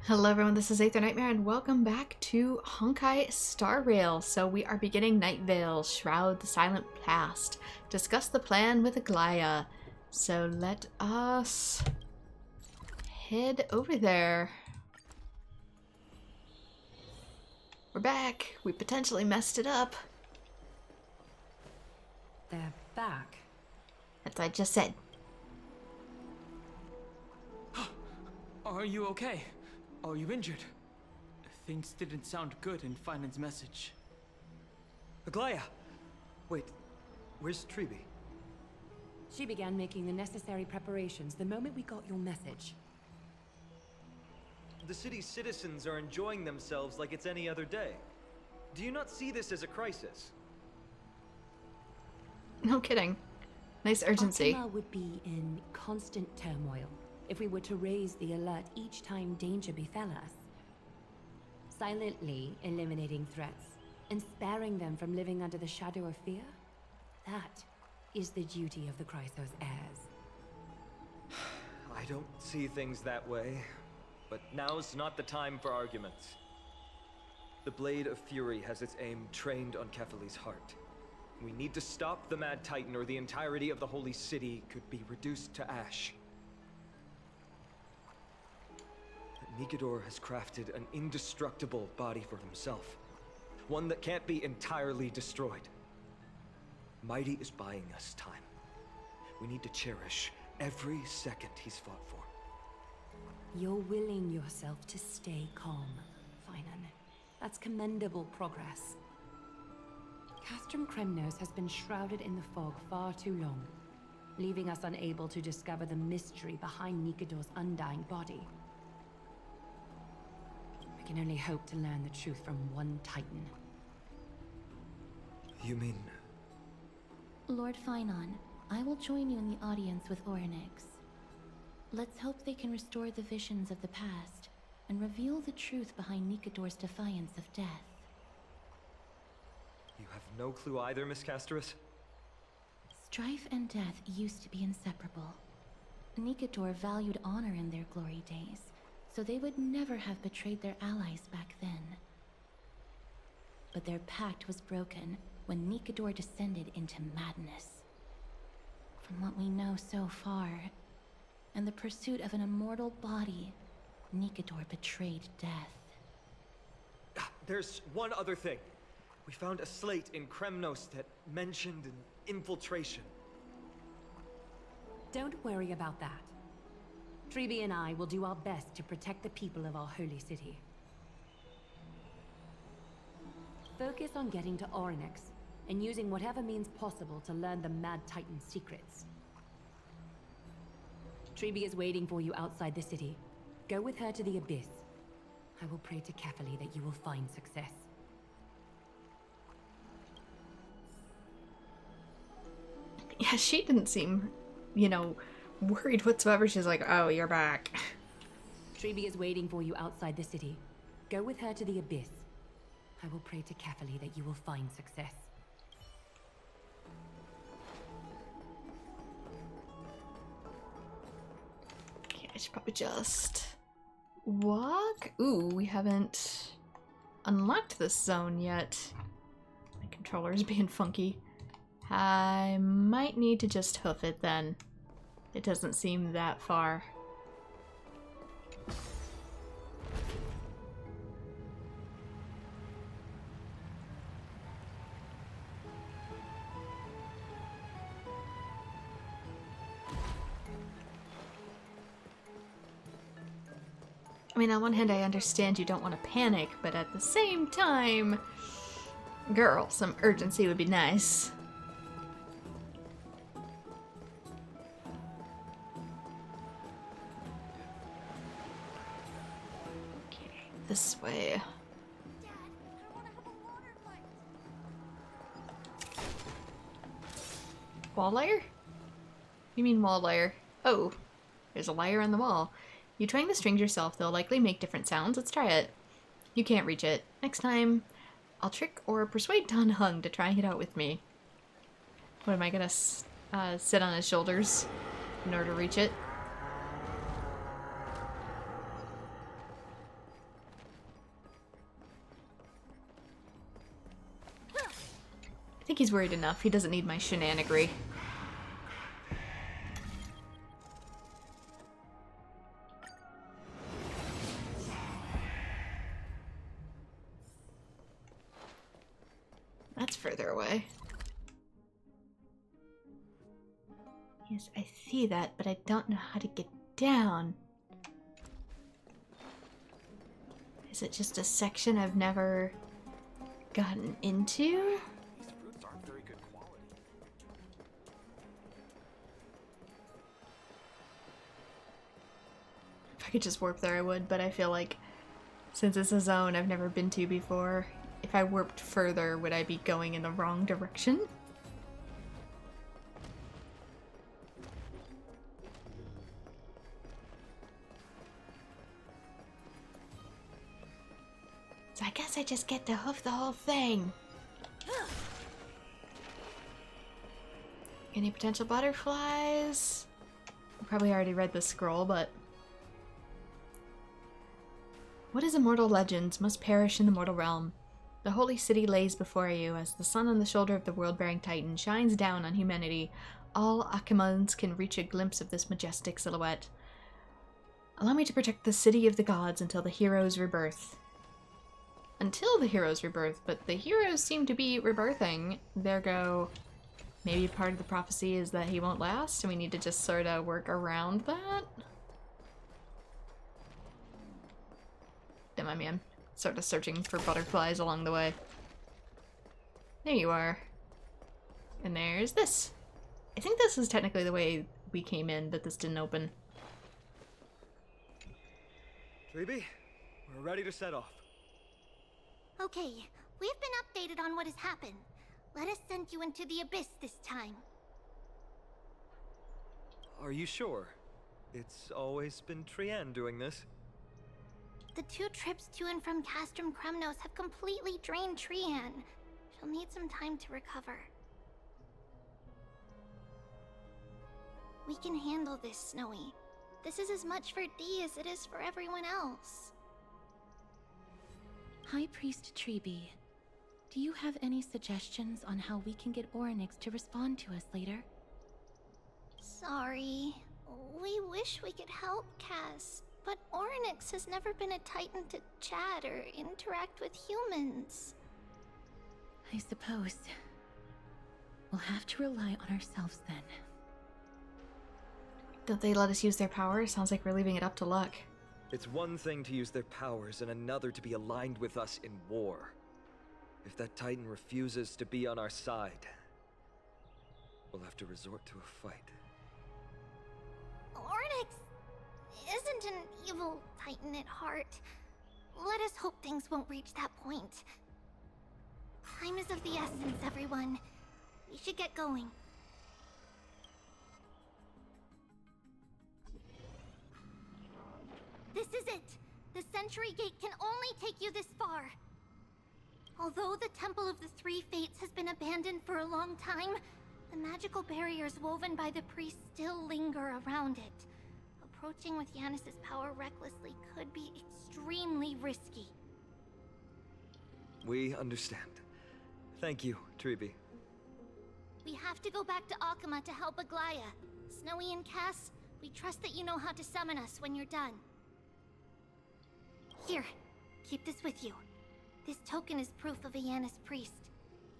Hello everyone, this is AetherNightmare and welcome back to Honkai Star Rail. So we are beginning Night Vale, Shroud the Silent Past. Discuss the plan with Aglaya. So let us head over there. We're back. We potentially messed it up. They're back. That's what I just said. Are you okay? Are you injured? Things didn't sound good in Finan's message. Aglaya! Wait, where's Treeby? She began making the necessary preparations the moment we got your message. The city's citizens are enjoying themselves like it's any other day. Do you not see this as a crisis? No kidding. Nice urgency. Optima would be in constant turmoil if we were to raise the alert each time danger befell us. Silently eliminating threats and sparing them from living under the shadow of fear, that is the duty of the Chrysos heirs. I don't see things that way, but now's not the time for arguments. The Blade of Fury has its aim trained on Kefali's heart. We need to stop the Mad Titan or the entirety of the Holy City could be reduced to ash. Nikedor has crafted an indestructible body for himself. One that can't be entirely destroyed. Mighty is buying us time. We need to cherish every second he's fought for. You're willing yourself to stay calm, Finan. That's commendable progress. Castrum Kremnos has been shrouded in the fog far too long, leaving us unable to discover the mystery behind Nikedor's undying body. We can only hope to learn the truth from one Titan. You mean... Lord Finan, I will join you in the audience with Orynyx. Let's hope they can restore the visions of the past and reveal the truth behind Nikedor's defiance of death. You have no clue either, Miss Casterus? Strife and death used to be inseparable. Nikedor valued honor in their glory days, so they would never have betrayed their allies back then. But their pact was broken when Nikedor descended into madness. From what we know so far, in the pursuit of an immortal body, Nikedor betrayed death. There's one other thing. We found a slate in Kremnos that mentioned an infiltration. Don't worry about that. Treeby and I will do our best to protect the people of our holy city. Focus on getting to Orynyx and using whatever means possible to learn the Mad Titan's secrets. Treeby is waiting for you outside the city. Go with her to the Abyss. I will pray to Kefali that you will find success. Yeah, she didn't seem, worried whatsoever. She's like, oh, you're back. Treeby is waiting for you outside the city. Go with her to the Abyss. I will pray to Kefali that you will find success. Okay, I should probably just walk. Ooh, we haven't unlocked this zone yet. My controller's being funky. I might need to just hoof it then. It doesn't seem that far. I mean, on one hand, I understand you don't want to panic, but at the same time, girl, some urgency would be nice. This way. Wall layer? You mean wall layer? Oh, there's a layer on the wall. You twang the strings yourself, they'll likely make different sounds. Let's try it. You can't reach it. Next time, I'll trick or persuade Dan Hung to try and get out with me. What am I gonna sit on his shoulders in order to reach it? think he's worried enough. He doesn't need my shenanigery. That's further away. Yes, I see that, but I don't know how to get down. Is it just a section I've never gotten into? These fruits aren't very good quality. If I could just warp there, I would, but I feel like since it's a zone I've never been to before, if I warped further, would I be going in the wrong direction? So I guess I just get to hoof the whole thing. Any potential butterflies? I probably already read the scroll, but... What is immortal legends must perish in the mortal realm. The holy city lays before you as the sun on the shoulder of the world-bearing titan shines down on humanity. All Achaemons can reach a glimpse of this majestic silhouette. Allow me to protect the city of the gods until the hero's rebirth. Until the hero's rebirth, but the heroes seem to be rebirthing. There go. Maybe part of the prophecy is that he won't last, and we need to just sort of work around that? Damn, my man. Sort of searching for butterflies along the way. There you are. And there's this. I think this is technically the way we came in, but this didn't open. Treeby, we're ready to set off. Okay, we've been updated on what has happened. Let us send you into the abyss this time. Are you sure? It's always been Trienne doing this. The 2 trips to and from Castrum Kremnos have completely drained Trienne. She'll need some time to recover. We can handle this, Snowy. This is as much for Dee as it is for everyone else. High Priest Treeby, do you have any suggestions on how we can get Orynyx to respond to us later? Sorry. We wish we could help, Cass, but Orynyx has never been a Titan to chat or interact with humans. I suppose. We'll have to rely on ourselves then. Don't they let us use their power? Sounds like we're leaving it up to luck. It's one thing to use their powers and another to be aligned with us in war. If that Titan refuses to be on our side, we'll have to resort to a fight. Orynyx isn't an evil Titan at heart. Let us hope things won't reach that point. Time is of the essence, everyone. We should get going. This is it! The Century Gate can only take you this far. Although the Temple of the Three Fates has been abandoned for a long time, the magical barriers woven by the priests still linger around it. Approaching with Yanis's power recklessly could be extremely risky. We understand. Thank you, Treeby. We have to go back to Akama to help Aglaya. Snowy and Cass, we trust that you know how to summon us when you're done. Here, keep this with you. This token is proof of a Yanis priest.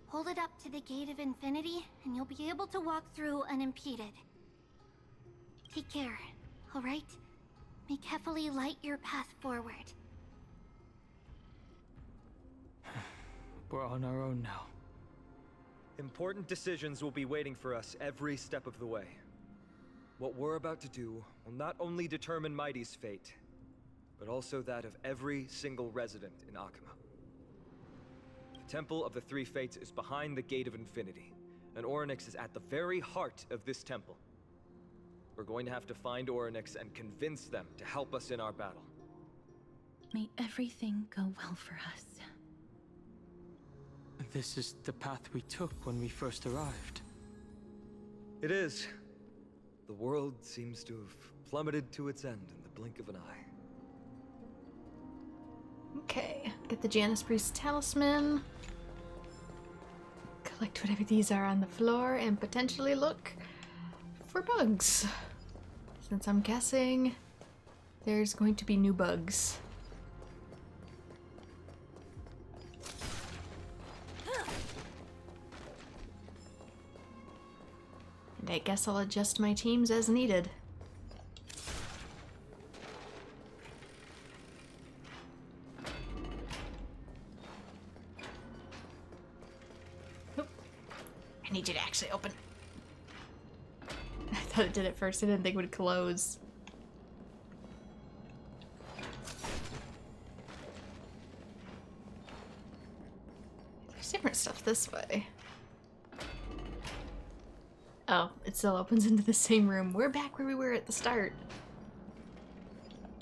Hold it up to the Gate of Infinity, and you'll be able to walk through unimpeded. Take care, alright? May Kefali light your path forward. We're on our own now. Important decisions will be waiting for us every step of the way. What we're about to do will not only determine Mighty's fate, but also that of every single resident in Akama. The Temple of the Three Fates is behind the Gate of Infinity, and Orynyx is at the very heart of this temple. We're going to have to find Orynyx and convince them to help us in our battle. May everything go well for us. This is the path we took when we first arrived. It is. The world seems to have plummeted to its end in the blink of an eye. Okay, get the Janus Priest Talisman. Collect whatever these are on the floor and potentially look for bugs. Since I'm guessing there's going to be new bugs. And I guess I'll adjust my teams as needed. Nope. I need you to actually open. I thought it did at first. I didn't think it would close. There's different stuff this way. Oh, it still opens into the same room. We're back where we were at the start.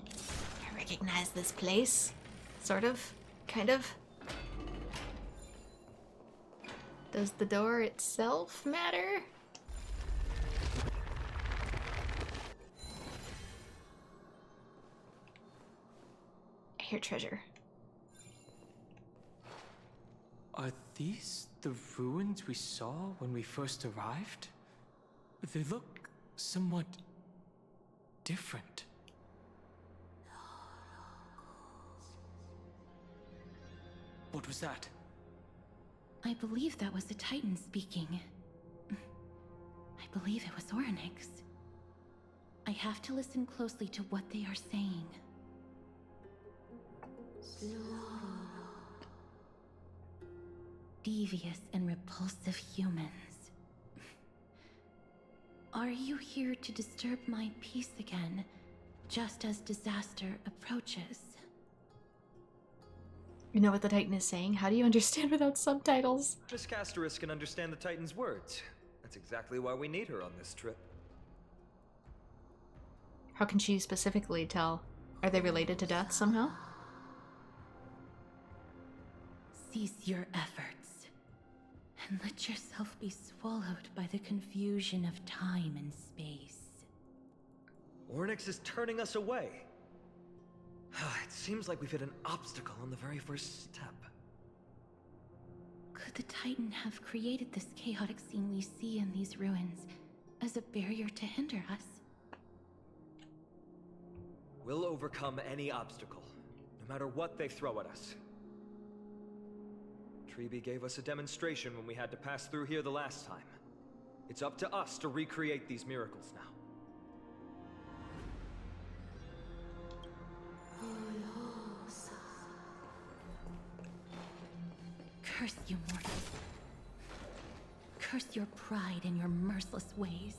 I recognize this place. Sort of. Kind of. Does the door itself matter? I hear treasure. Are these the ruins we saw when we first arrived? They look somewhat different. What was that? I believe that was the Titan speaking. I believe it was Orynyx. I have to listen closely to what they are saying. Devious and repulsive humans. Are you here to disturb my peace again, just as disaster approaches? You know what the Titan is saying? How do you understand without subtitles? Miss Casterus can understand the Titan's words. That's exactly why we need her on this trip. How can she specifically tell? Are they related to death somehow? Cease your efforts, and let yourself be swallowed by the confusion of time and space. Orynyx is turning us away. It seems like we've hit an obstacle on the very first step. Could the Titan have created this chaotic scene we see in these ruins as a barrier to hinder us? We'll overcome any obstacle, no matter what they throw at us. Treeby gave us a demonstration when we had to pass through here the last time. It's up to us to recreate these miracles now. Curse you, mortals. Curse your pride and your merciless ways.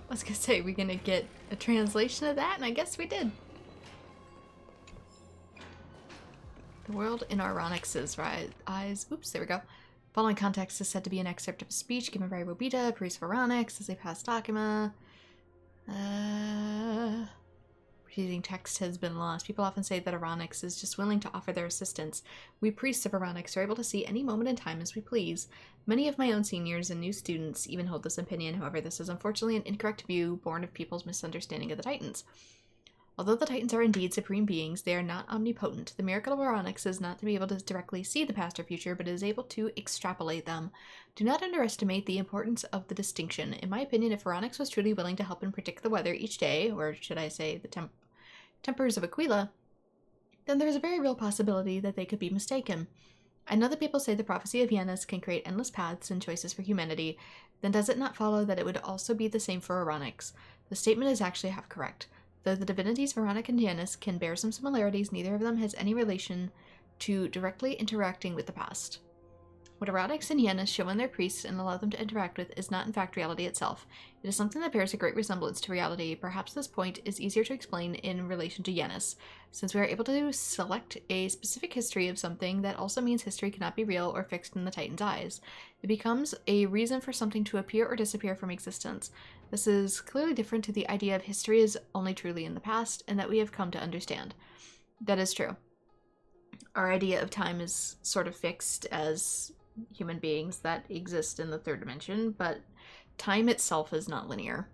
I was gonna say, we're gonna get a translation of that, and I guess we did. The world in Orynyx's eyes. Oops, there we go. Following context is said to be an excerpt of a speech given by Robita, priest of Orynyx, as they pass Dakima. Reading text has been lost. People often say that Orynyx is just willing to offer their assistance. We priests of Orynyx are able to see any moment in time as we please. Many of my own seniors and new students even hold this opinion. However, this is unfortunately an incorrect view born of people's misunderstanding of the Titans. Although the Titans are indeed supreme beings, they are not omnipotent. The miracle of Orynyx is not to be able to directly see the past or future, but is able to extrapolate them. Do not underestimate the importance of the distinction. In my opinion, if Orynyx was truly willing to help and predict the weather each day, or should I say the tempers of Aquila, then there is a very real possibility that they could be mistaken. I know that people say the prophecy of Janus can create endless paths and choices for humanity, then does it not follow that it would also be the same for Orynyx? The statement is actually half correct. Though the divinities Veronica and Janus can bear some similarities, neither of them has any relation to directly interacting with the past. What Orynyx and Janus show in their priests and allow them to interact with is not in fact reality itself. It is something that bears a great resemblance to reality. Perhaps this point is easier to explain in relation to Janus, since we are able to select a specific history of something. That also means history cannot be real or fixed in the Titan's eyes. It becomes a reason for something to appear or disappear from existence. This is clearly different to the idea of history is only truly in the past, and that we have come to understand. That is true. Our idea of time is sort of fixed as human beings that exist in the third dimension, but time itself is not linear.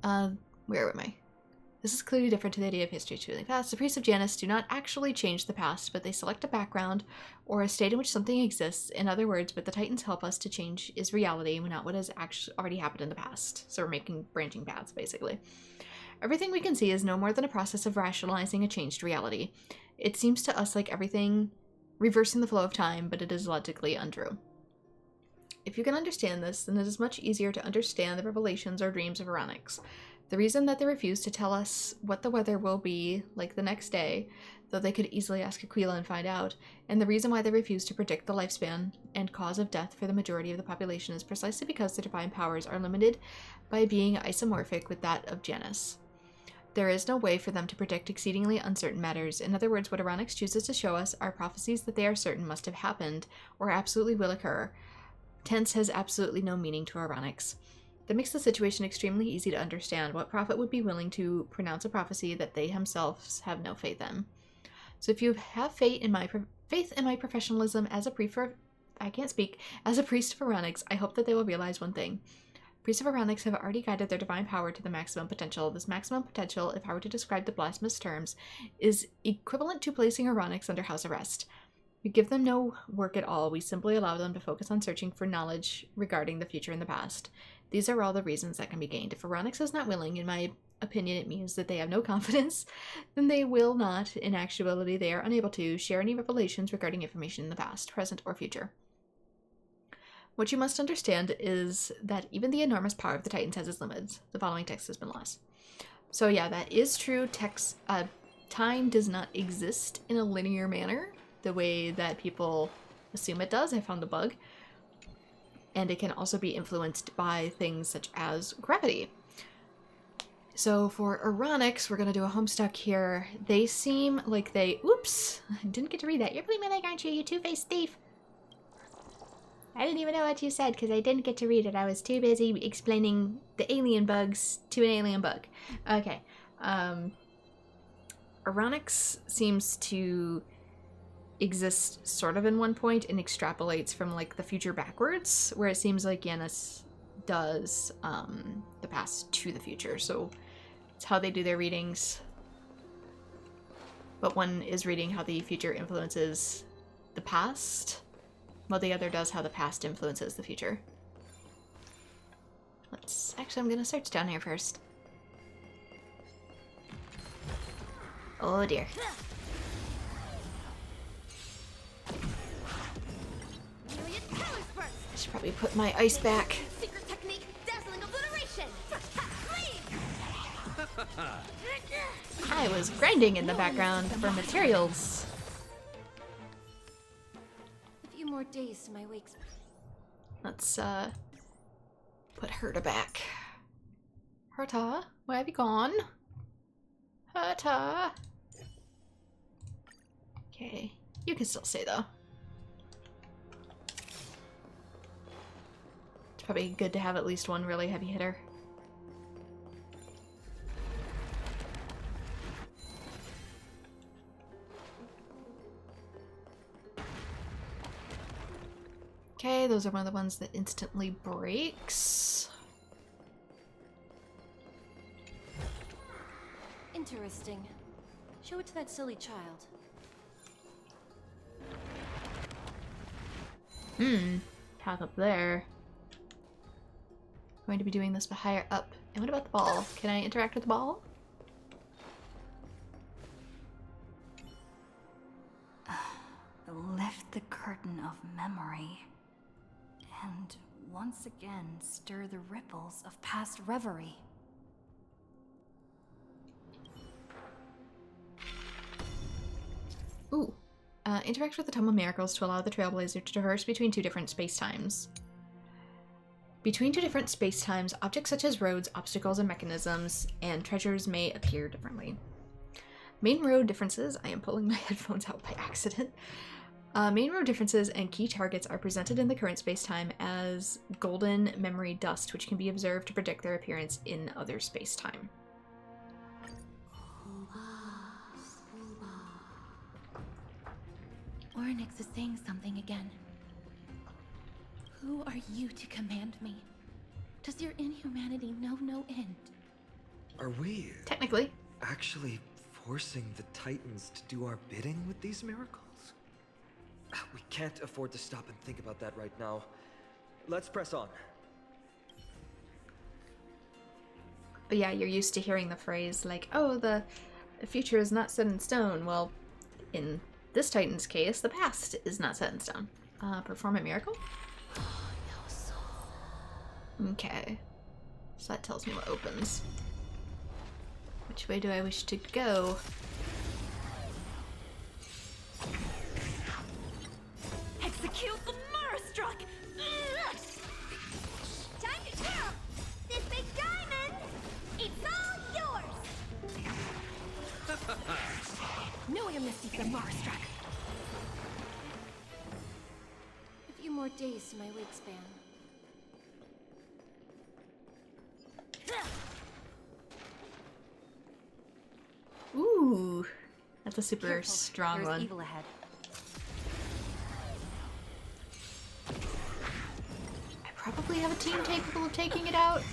Where am I? This is clearly different to the idea of history choosing the past. The priests of Janus do not actually change the past, but they select a background or a state in which something exists. In other words, what the Titans help us to change is reality, not what has actually already happened in the past. So we're making branching paths, basically. Everything we can see is no more than a process of rationalizing a changed reality. It seems to us like everything reversing the flow of time, but it is logically untrue. If you can understand this, then it is much easier to understand the revelations or dreams of Aronix. The reason that they refuse to tell us what the weather will be like the next day, though they could easily ask Aquila and find out, and the reason why they refuse to predict the lifespan and cause of death for the majority of the population is precisely because their divine powers are limited by being isomorphic with that of Janus. There is no way for them to predict exceedingly uncertain matters. In other words, what Aronix chooses to show us are prophecies that they are certain must have happened, or absolutely will occur. Tense has absolutely no meaning to Aronix. That makes the situation extremely easy to understand. What prophet would be willing to pronounce a prophecy that they themselves have no faith in? So if you have faith in my professionalism as a priest of Aronix, I hope that they will realize one thing. Priests of Aronix have already guided their divine power to the maximum potential. This maximum potential, if I were to describe the blasphemous terms, is equivalent to placing Aronix under house arrest. We give them no work at all. We simply allow them to focus on searching for knowledge regarding the future and the past. These are all the reasons that can be gained. If Aronix is not willing, in my opinion, it means that they have no confidence. Then they will not, in actuality, they are unable to share any revelations regarding information in the past, present, or future. What you must understand is that even the enormous power of the Titans has its limits. The following text has been lost. So yeah, that is true. Time does not exist in a linear manner, the way that people assume it does. I found the bug. And it can also be influenced by things such as gravity. So for Aronix, we're going to do a homestuck here. They seem like they... Oops! I didn't get to read that. You're putting my leg, aren't you, you two-faced thief? I didn't even know what you said because I didn't get to read it. I was too busy explaining the alien bugs to an alien bug. Okay. Aronix seems to exist sort of in one point and extrapolates from like the future backwards, where it seems like Janus does the past to the future. So it's how they do their readings. But one is reading how the future influences the past, while the other does how the past influences the future. I'm gonna search down here first. Oh dear. I should probably put my ice back. Secret technique, dazzling obliteration. I was grinding in the background for materials. A few more days to my wakes. Let's put Herta back. Herta, where have you gone? Herta. Okay, you can still stay though. It's probably good to have at least one really heavy hitter. Okay, those are one of the ones that instantly breaks. Interesting. Show it to that silly child. Path up there. Going to be doing this but higher up. And what about the ball? Can I interact with the ball? Lift the curtain of memory. And once again stir the ripples of past reverie. Ooh. Interact with the Tome of Miracles to allow the Trailblazer to traverse between two different spacetimes. Between two different spacetimes, objects such as roads, obstacles, and mechanisms, and treasures may appear differently. Main road differences. I am pulling my headphones out by accident. Main road differences and key targets are presented in the current spacetime as golden memory dust, which can be observed to predict their appearance in other spacetime. Ornyx is saying something again. Who are you to command me? Does your inhumanity know no end? Are we? Technically. actually forcing the Titans to do our bidding with these miracles? We can't afford to stop and think about that right now. Let's press on. But yeah, you're used to hearing the phrase like, oh, the future is not set in stone. Well, in this Titan's case, the past is not set in stone. Perform a miracle? Okay. So that tells me what opens. Which way do I wish to go? Execute the Marastruck! Time to twirl! This big diamond! It's all yours! No amnesty for Marastruck. A few more days to my wingspan. Ooh, that's a super Careful, strong there's one. evil ahead. I probably have a team capable of taking it out.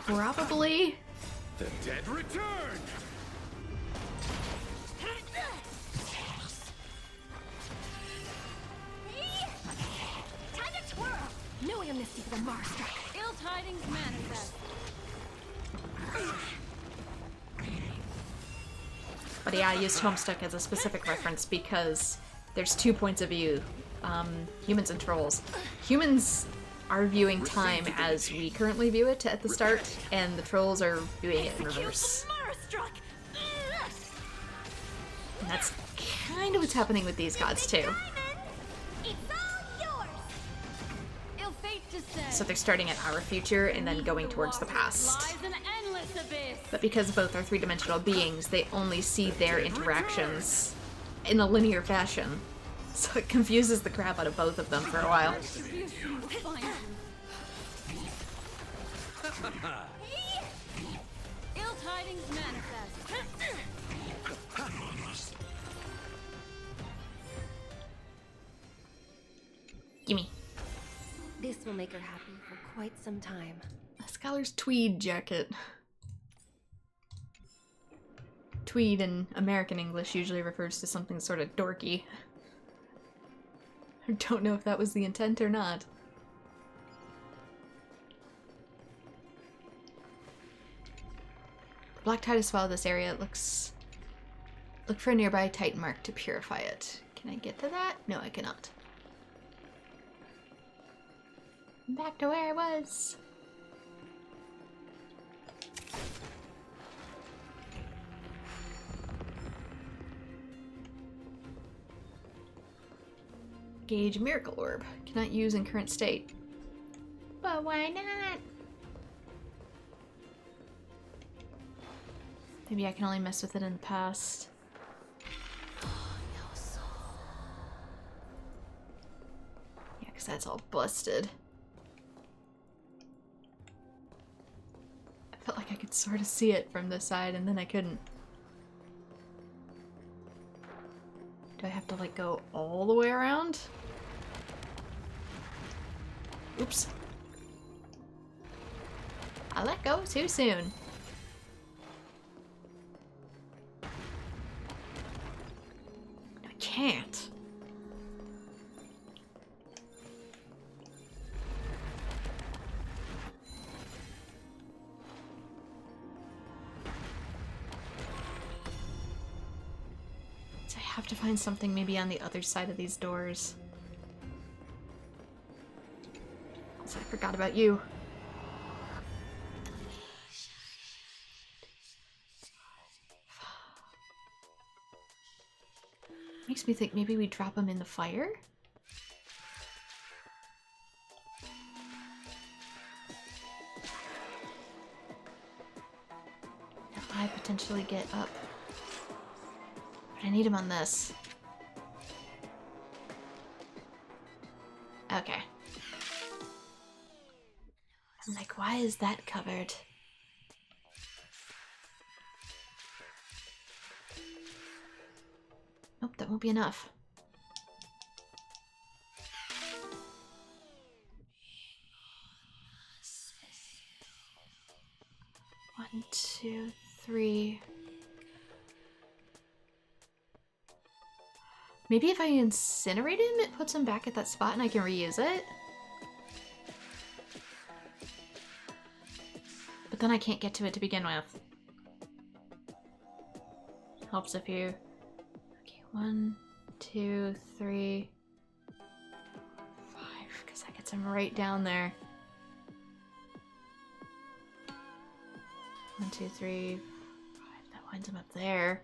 Probably. The dead return! Time to twirl! No amnesty for the Marastruck. Ill tidings manifest. But yeah, I used Homestuck as a specific reference because there's 2 points of view. Humans and trolls. Humans are viewing time as we currently view it at the start, and the trolls are viewing it in reverse. Marastruck! And that's kind of what's happening with these gods too. Diamond! It's all yours! Ill fate descends. So they're starting at our future and then going towards the past. Lies an endless abyss. But because both are three-dimensional beings, they only see their interactions in a linear fashion. So it confuses the crap out of both of them for a while. Ill tidings manifest. Gimme. This will make her happy for quite some time. A scholar's tweed jacket. Tweed in American English usually refers to something sort of dorky. I don't know if that was the intent or not. The black tide has swallowed this area. It looks... Look for a nearby Titan mark to purify it. Can I get to that? No, I cannot. I'm back to where I was. Gauge Miracle Orb. Cannot use in current state. But why not? Maybe I can only mess with it in the past. Yeah, because that's all busted. I felt like I could sort of see it from this side and then I couldn't. Do I have to like go all the way around? Oops. I let go too soon. I can't. So I have to find something maybe on the other side of these doors. So I forgot about you. Makes me think maybe we drop them in the fire? If I potentially get up. But I need him on this. Okay. I'm like, why is that covered? Nope, that won't be enough. One, two, 3. Maybe if I incinerate him, it puts him back at that spot and I can reuse it? But then I can't get to it to begin with. Helps if you... Okay, 1, 2, 3, 5, because that gets him right down there. 1, 2, 3, 5, that winds him up there.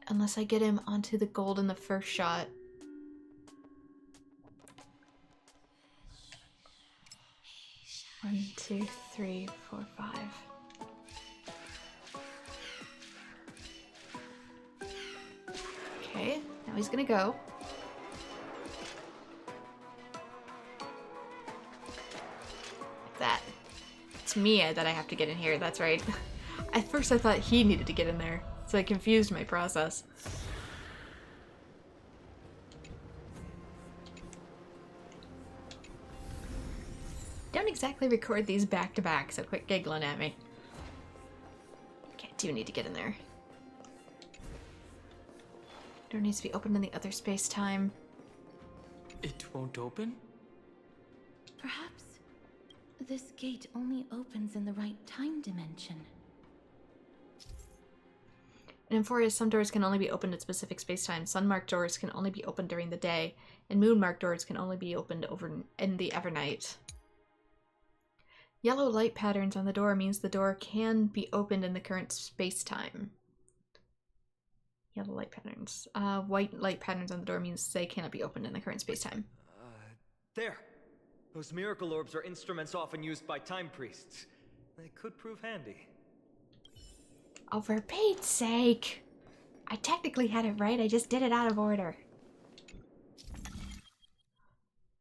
Unless I get him onto the gold in the first shot. One, 2, 3, 4, 5. Okay, now he's gonna go. Like that. It's me that I have to get in here, that's right. At first I thought he needed to get in there, so I confused my process. Don't exactly record these back to back, so quit giggling at me. Okay, I do need to get in there. Door needs to be opened in the other space-time. It won't open? Perhaps this gate only opens in the right time dimension. In Euphoria, some doors can only be opened at specific space-time. Sun-marked doors can only be opened during the day, and moon-marked doors can only be opened over in the evernight. Yellow light patterns on the door means the door can be opened in the current space-time. Yellow light patterns. White light patterns on the door means they cannot be opened in the current space-time. There! Those miracle orbs are instruments often used by time priests. They could prove handy. Oh, for Pete's sake! I technically had it right, I just did it out of order.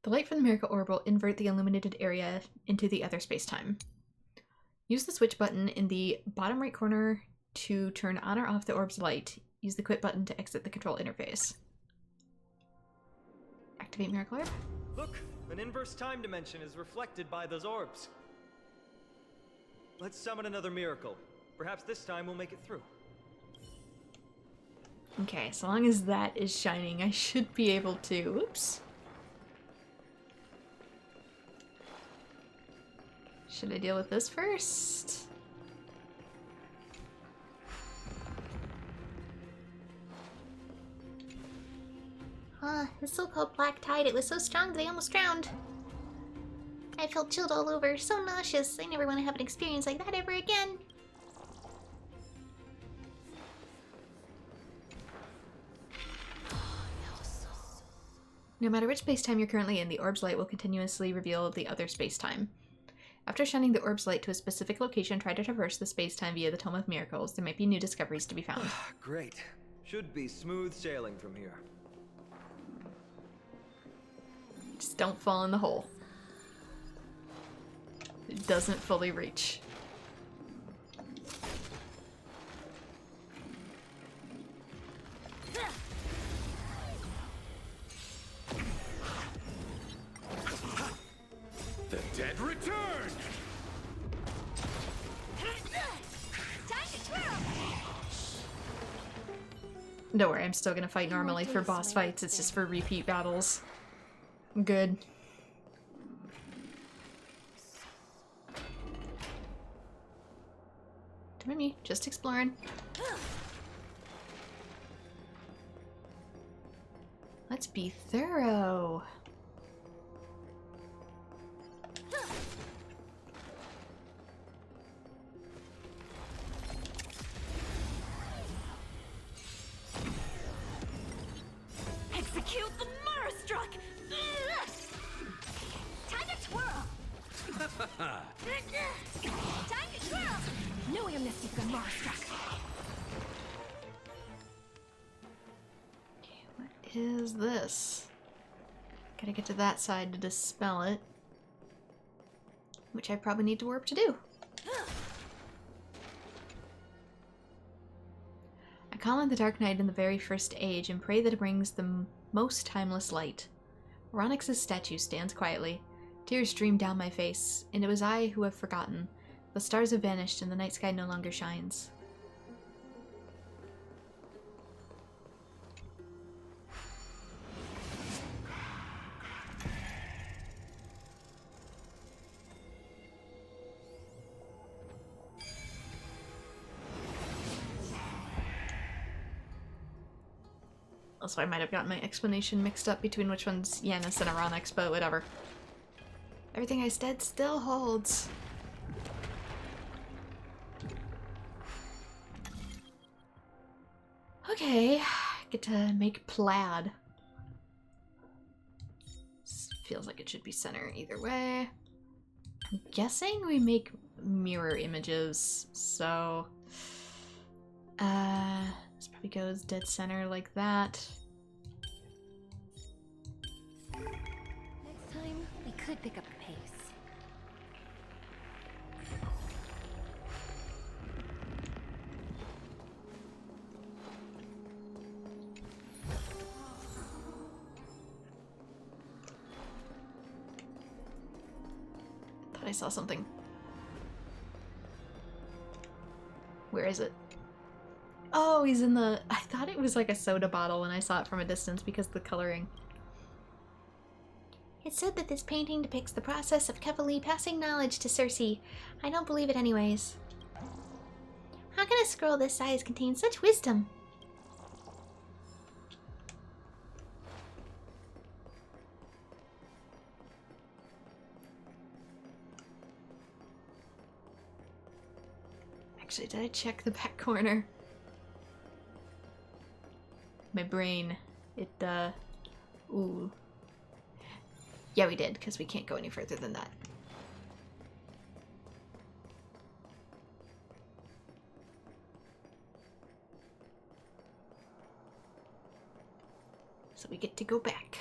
The light from the miracle orb will invert the illuminated area into the other space-time. Use the switch button in the bottom right corner to turn on or off the orb's light. Use the quit button to exit the control interface. Activate miracle orb. Look! An inverse time dimension is reflected by those orbs. Let's summon another miracle. Perhaps this time we'll make it through. Okay, so long as that is shining, I should be able to... Oops. Should I deal with this first? The so-called black tide, it was so strong that I almost drowned. I felt chilled all over, so nauseous. I never want to have an experience like that ever again. No matter which space-time you're currently in, the orb's light will continuously reveal the other space-time. After shining the orb's light to a specific location, try to traverse the space-time via the Tome of Miracles. There might be new discoveries to be found. Great. Should be smooth sailing from here. Just don't fall in the hole. It doesn't fully reach. The dead return! Don't worry, I'm still gonna fight normally for boss fights. It's just for repeat battles. I'm good. Don't mind me, just exploring. Let's be thorough. Execute the Murderstruck! Time to twirl! Time to twirl! No amnesty for Murderstruck! Okay, what is this? Gotta get to that side to dispel it. Which I probably need to warp to do. I call on the Dark Knight in the very first age and pray that it brings the most timeless light. Onyx's statue stands quietly. Tears stream down my face, and it was I who have forgotten. The stars have vanished and the night sky no longer shines. Also, I might have gotten my explanation mixed up between which one's Yanis and Aronix, but whatever. Everything I said still holds. Okay, get to make plaid. This feels like it should be center either way. I'm guessing we make mirror images, so this probably goes dead center like that. Next time, we could pick up the pace. Thought I saw something. Where is it? Oh, he's in the... I thought it was like a soda bottle when I saw it from a distance because of the coloring. It's said that this painting depicts the process of Kefali passing knowledge to Circe. I don't believe it anyways. How can a scroll this size contain such wisdom? Actually, did I check the back corner? My brain, ooh. Yeah, we did, because we can't go any further than that. So we get to go back.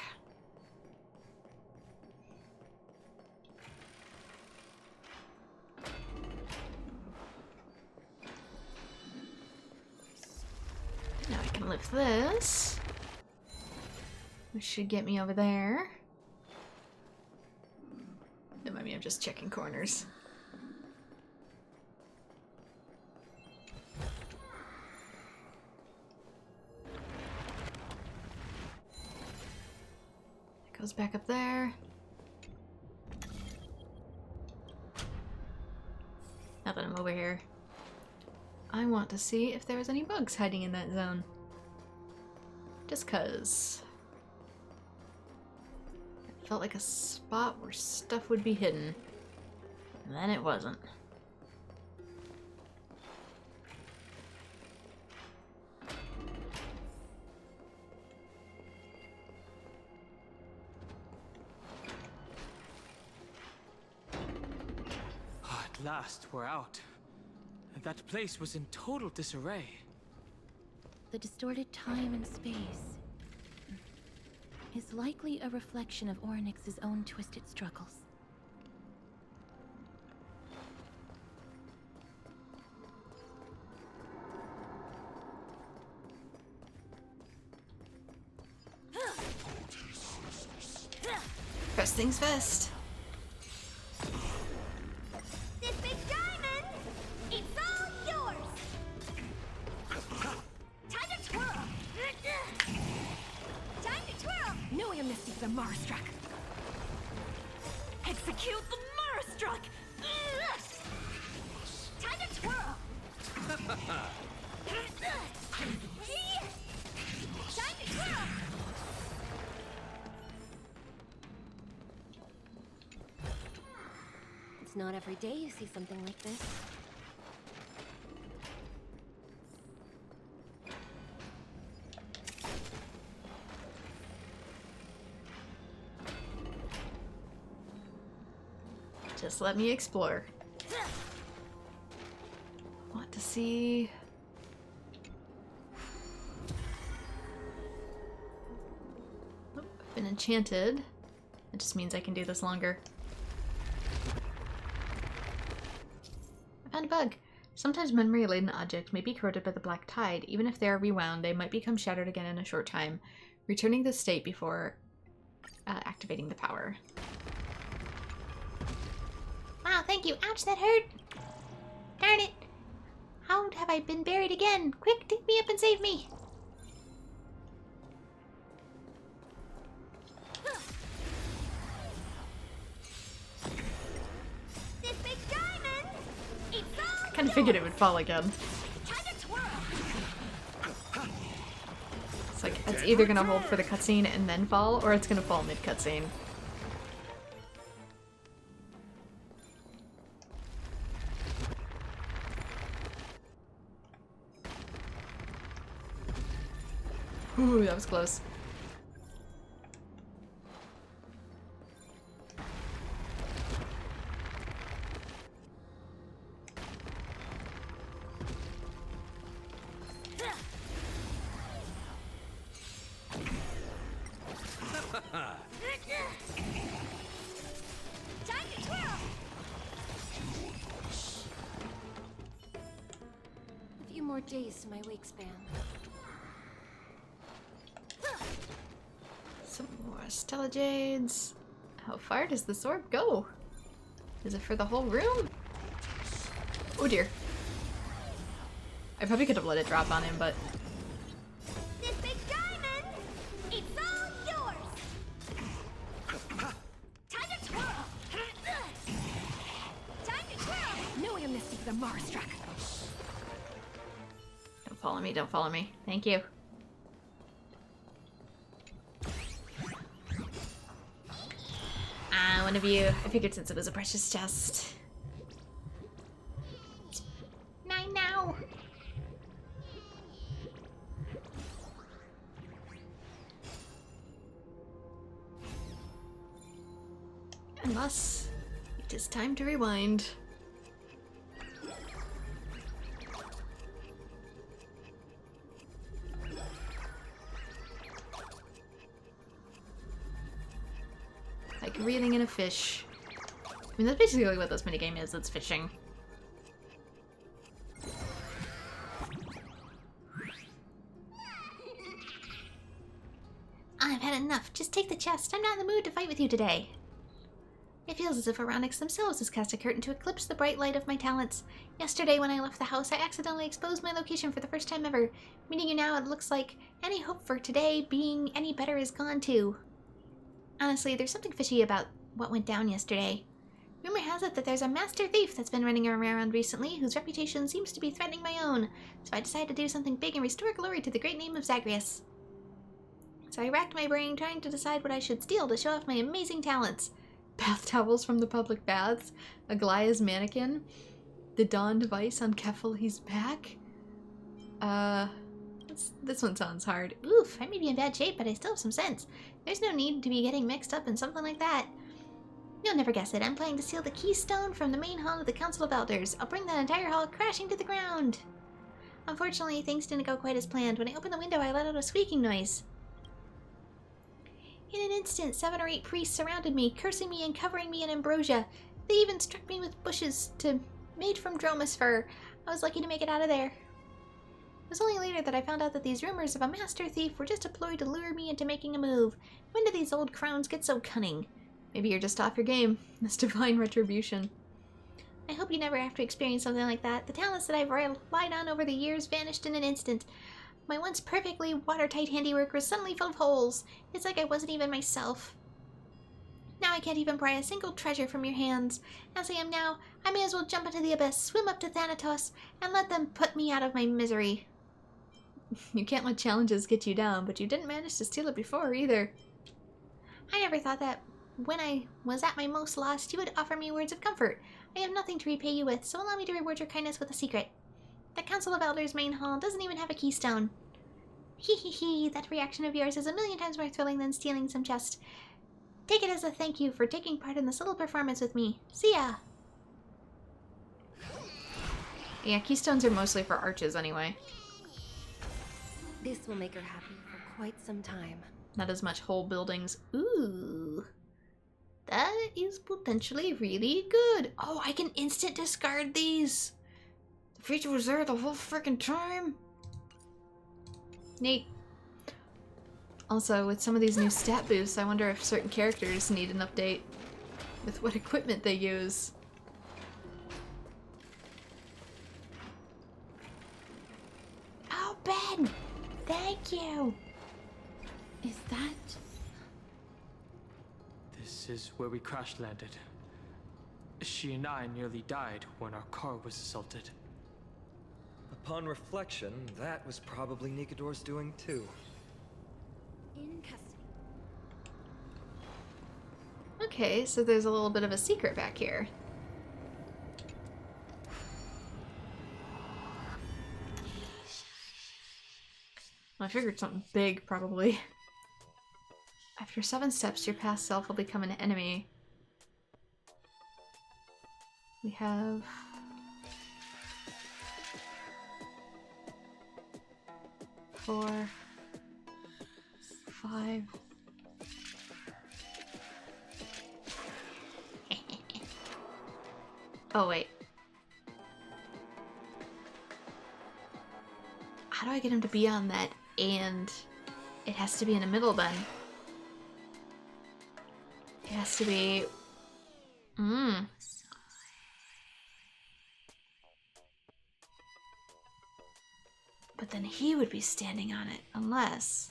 Now I can lift this, which should get me over there. Don't mind me, I'm just checking corners. It goes back up there. Now that I'm over here, I want to see if there was any bugs hiding in that zone. Just 'cause it felt like a spot where stuff would be hidden. And then it wasn't. At last, we're out. That place was in total disarray. The distorted time and space is likely a reflection of Orynyx's own twisted struggles. First things first. This big diamond, it's all yours. Time to twirl. Time to twirl. No amnesty for the Marastruck. Execute the Marastruck! Time to twirl. Time to twirl. It's not every day you see something like this. Just let me explore. Want to see... Oh, I've been enchanted. It just means I can do this longer. I found a bug. Sometimes memory-laden objects may be corroded by the black tide. Even if they are rewound, they might become shattered again in a short time, returning to the state before activating the power. Wow, thank you. Ouch, that hurt. Darn it! How have I been buried again? Quick, take me up and save me! This big diamond! It's all I kind of figured it would fall again. time to twirl! It's like, it's either gonna hold for the cutscene and then fall, or it's gonna fall mid-cutscene. Ooh, that was close. Time to twirl! A few more days to my wake span. Some more Stella Jades. How far does this orb go? Is it for the whole room? Oh dear. I probably could have let it drop on him, but... This big diamond! It's all yours! Time to twirl! Time to twirl! No amnesty for the Marstruck. Don't follow me, don't follow me. Thank you. Ah, one of you. I figured since it was a precious chest. 9 now! Unless it is time to rewind. Like reeling in a fish. I mean, that's basically what this minigame is, it's fishing. I've had enough. Just take the chest. I'm not in the mood to fight with you today. It feels as if Ironics themselves has cast a curtain to eclipse the bright light of my talents. Yesterday, when I left the house, I accidentally exposed my location for the first time ever. Meeting you now, it looks like any hope for today being any better is gone too. Honestly, there's something fishy about what went down yesterday. Rumor has it that there's a master thief that's been running around recently whose reputation seems to be threatening my own, so I decided to do something big and restore glory to the great name of Zagreus. So I racked my brain trying to decide what I should steal to show off my amazing talents. Bath towels from the public baths, Aglaya's mannequin, the Dawn device on Kefali's back. This one sounds hard. Oof, I may be in bad shape, but I still have some sense. There's no need to be getting mixed up in something like that. You'll never guess it. I'm planning to steal the keystone from the main hall of the Council of Elders. I'll bring that entire hall crashing to the ground. Unfortunately, things didn't go quite as planned. When I opened the window, I let out a squeaking noise. In an instant, 7 or 8 priests surrounded me, cursing me and covering me in ambrosia. They even struck me with bushes made from dromus fur. I was lucky to make it out of there. It was only later that I found out that these rumors of a master thief were just a ploy to lure me into making a move. When do these old crowns get so cunning? Maybe you're just off your game. This divine retribution. I hope you never have to experience something like that. The talents that I've relied on over the years vanished in an instant. My once perfectly watertight handiwork was suddenly full of holes. It's like I wasn't even myself. Now I can't even pry a single treasure from your hands. As I am now, I may as well jump into the abyss, swim up to Thanatos, and let them put me out of my misery. You can't let challenges get you down, but you didn't manage to steal it before either. I never thought that when I was at my most lost, you would offer me words of comfort. I have nothing to repay you with, so allow me to reward your kindness with a secret. The Council of Elders main hall doesn't even have a keystone. Hee hee hee, that reaction of yours is a million times more thrilling than stealing some chest. Take it as a thank you for taking part in this little performance with me. See ya! Yeah, keystones are mostly for arches anyway. This will make her happy for quite some time. Not as much whole buildings. Ooh. That is potentially really good. Oh, I can instant discard these. The feature was there the whole freaking time. Neat. Also, with some of these new stat boosts, I wonder if certain characters need an update with what equipment they use. again! Thank you! Is that... This is where we crash landed. She and I nearly died when our car was assaulted. Upon reflection, that was probably Nikador's doing too. In custody. Okay, so there's a little bit of a secret back here. I figured something big, probably. After 7 steps, your past self will become an enemy. We have... 4, 5... Oh, wait. How do I get him to be on that and it has to be in the middle then? It has to be... But then he would be standing on it, unless...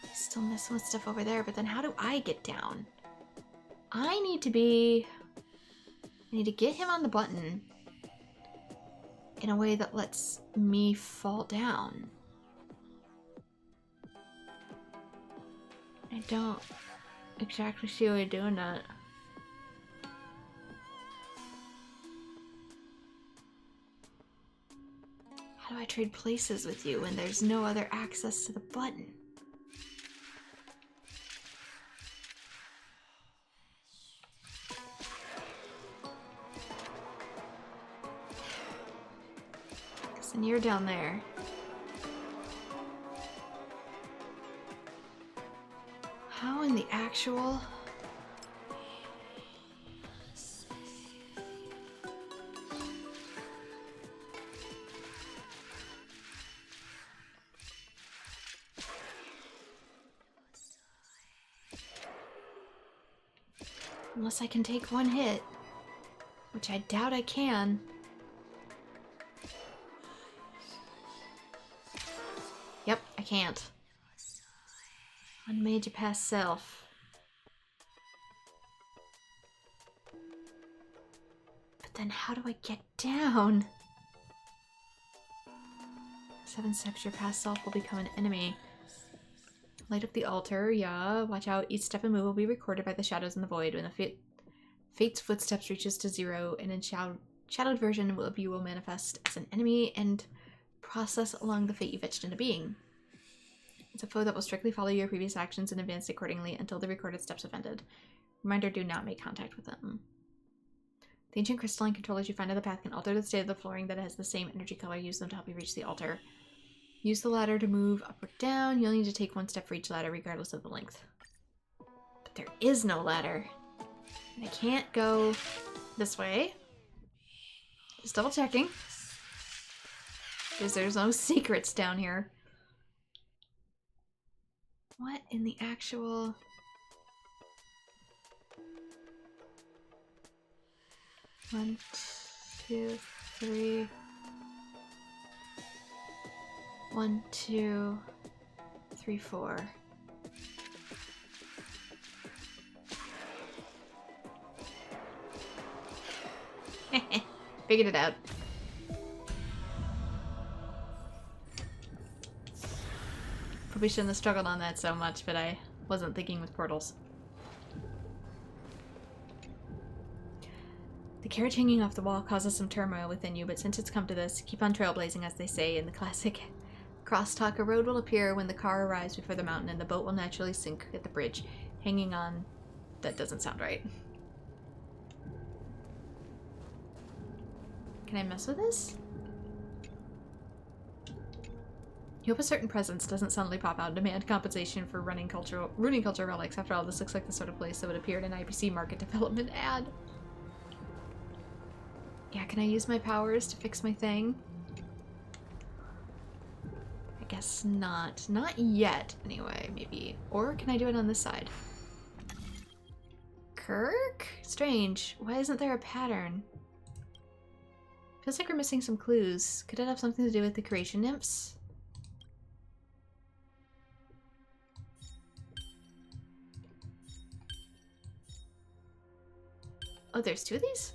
He's still messing with stuff over there, but then how do I get down? I need to get him on the button in a way that lets me fall down. I don't exactly see a way of doing that. How do I trade places with you when there's no other access to the button? And you're down there. How in the actual... Unless I can take one hit, which I doubt I can. Yep, I can't. Unmade your past self. But then how do I get down? 7 steps, your past self will become an enemy. Light up the altar, yeah. Watch out, each step and move will be recorded by the shadows in the void. When the fate's footsteps reaches to 0, and in shadowed version of you will manifest as an enemy and process along the fate you've etched into being. It's a foe that will strictly follow your previous actions and advance accordingly until the recorded steps have ended. Reminder, do not make contact with them. The ancient crystalline controllers you find on the path can alter the state of the flooring that has the same energy color. Use them to help you reach the altar. Use the ladder to move up or down. You'll need to take 1 step for each ladder regardless of the length. But there is no ladder. And I can't go this way. Just double checking. Because there's no secrets down here. What in the actual... One, 2, 3... 1, 2, 3, 4. Figured it out. Probably shouldn't have struggled on that so much, but I wasn't thinking with portals. The carriage hanging off the wall causes some turmoil within you, but since it's come to this, keep on trailblazing, as they say in the classic crosstalk. A road will appear when the car arrives before the mountain, and the boat will naturally sink at the bridge. Hanging on... That doesn't sound right. Can I mess with this? You hope a certain presence doesn't suddenly pop out and demand compensation for ruining cultural relics. After all, this looks like the sort of place that would appear in an IPC market development ad. Yeah, can I use my powers to fix my thing? I guess not. Not yet, anyway, maybe. Or can I do it on this side? Kirk? Strange. Why isn't there a pattern? Feels like we're missing some clues. Could it have something to do with the creation nymphs? Oh, there's two of these?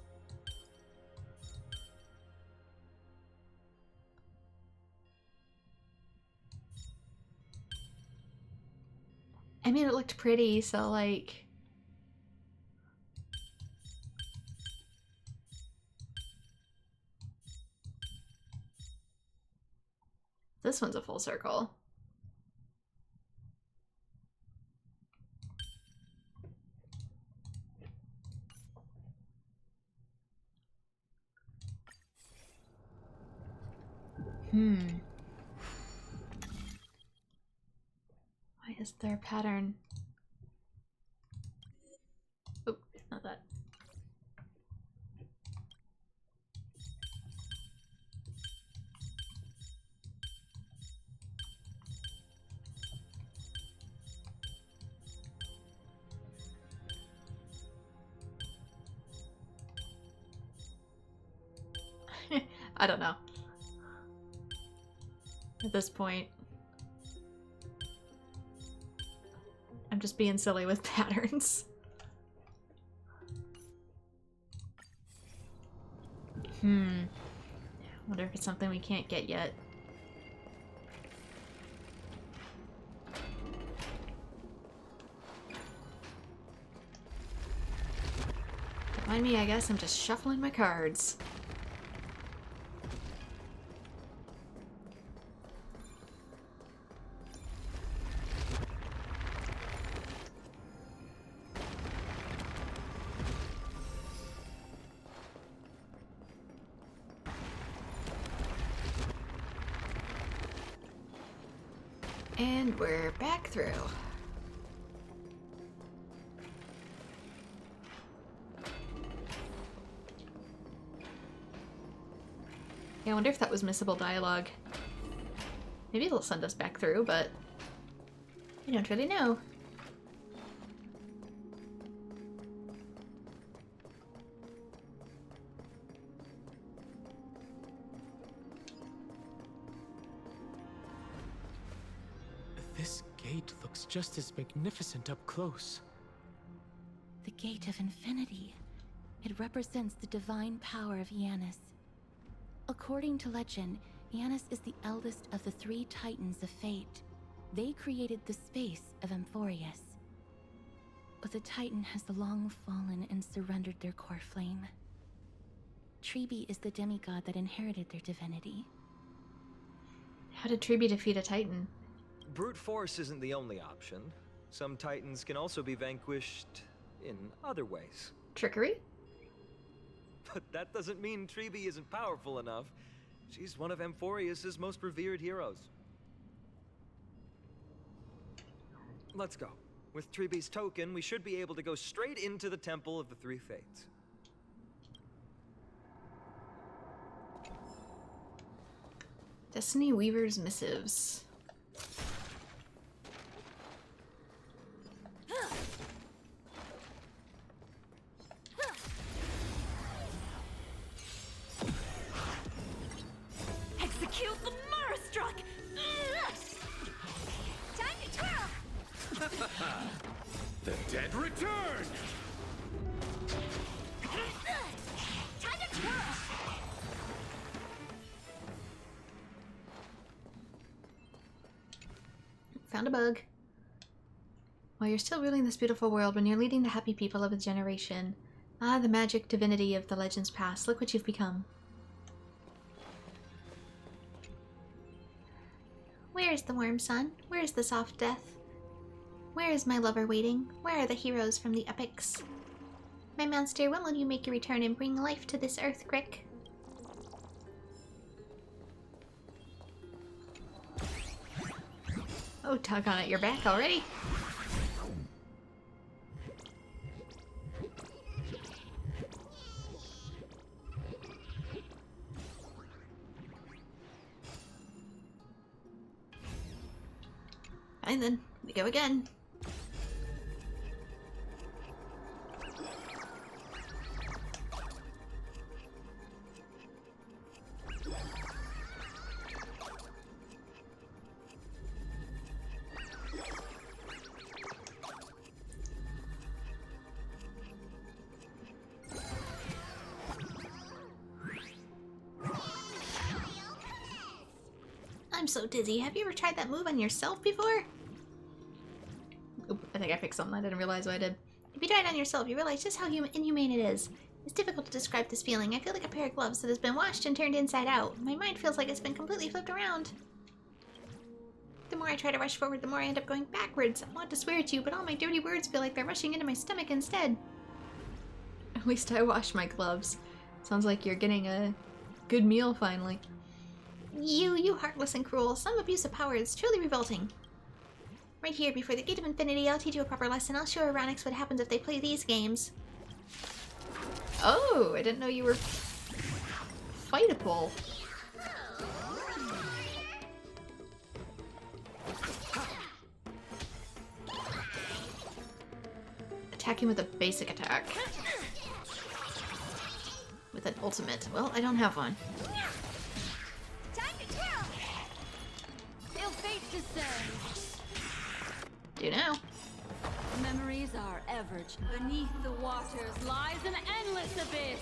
I mean, it looked pretty, so like... This one's a full circle. Why is there a pattern? Oh, not that. I don't know. At this point, I'm just being silly with patterns. Wonder if it's something we can't get yet. Don't mind me, I guess I'm just shuffling my cards. And we're back through. Yeah, I wonder if that was missable dialogue. Maybe it'll send us back through, but I don't really know. This gate looks just as magnificent up close. The Gate of Infinity. It represents the divine power of Janus. According to legend, Janus is the eldest of the three titans of fate. They created the space of Amphorius. But the titan has long fallen and surrendered their core flame. Tribi is the demigod that inherited their divinity. How did Tribi defeat a titan? Brute force isn't the only option. Some titans can also be vanquished in other ways. Trickery? But that doesn't mean Tribi isn't powerful enough. She's one of Amphorius' most revered heroes. Let's go. With Tribi's token, we should be able to go straight into the Temple of the Three Fates. Destiny Weaver's Missives. Execute the Murderstruck! Time to twirl! The dead return! Time to twirl! Found a bug. While you're still ruling this beautiful world, when you're leading the happy people of a generation. Ah, the magic divinity of the legends past. Look what you've become. Where is the warm sun? Where is the soft death? Where is my lover waiting? Where are the heroes from the epics? My monster, when will you make your return and bring life to this earth, Crick? Oh, tug on it, you're back already? Fine then, we go again. I'm so dizzy. Have you ever tried that move on yourself before? Oop, I think I fixed something. I didn't realize what I did. If you try it on yourself, you realize just how inhumane it is. It's difficult to describe this feeling. I feel like a pair of gloves that has been washed and turned inside out. My mind feels like it's been completely flipped around. The more I try to rush forward, the more I end up going backwards. I want to swear at you, but all my dirty words feel like they're rushing into my stomach instead. At least I washed my gloves. Sounds like you're getting a good meal finally. You heartless and cruel. Some abuse of power is truly revolting. Right here, before the Gate of Infinity, I'll teach you a proper lesson. I'll show Ironics what happens if they play these games. Oh, I didn't know you were fightable. Attack him with a basic attack. With an ultimate. Well, I don't have one. Time to kill! Ill fate descends. Do now. Memories are ever. Beneath the waters lies an endless abyss.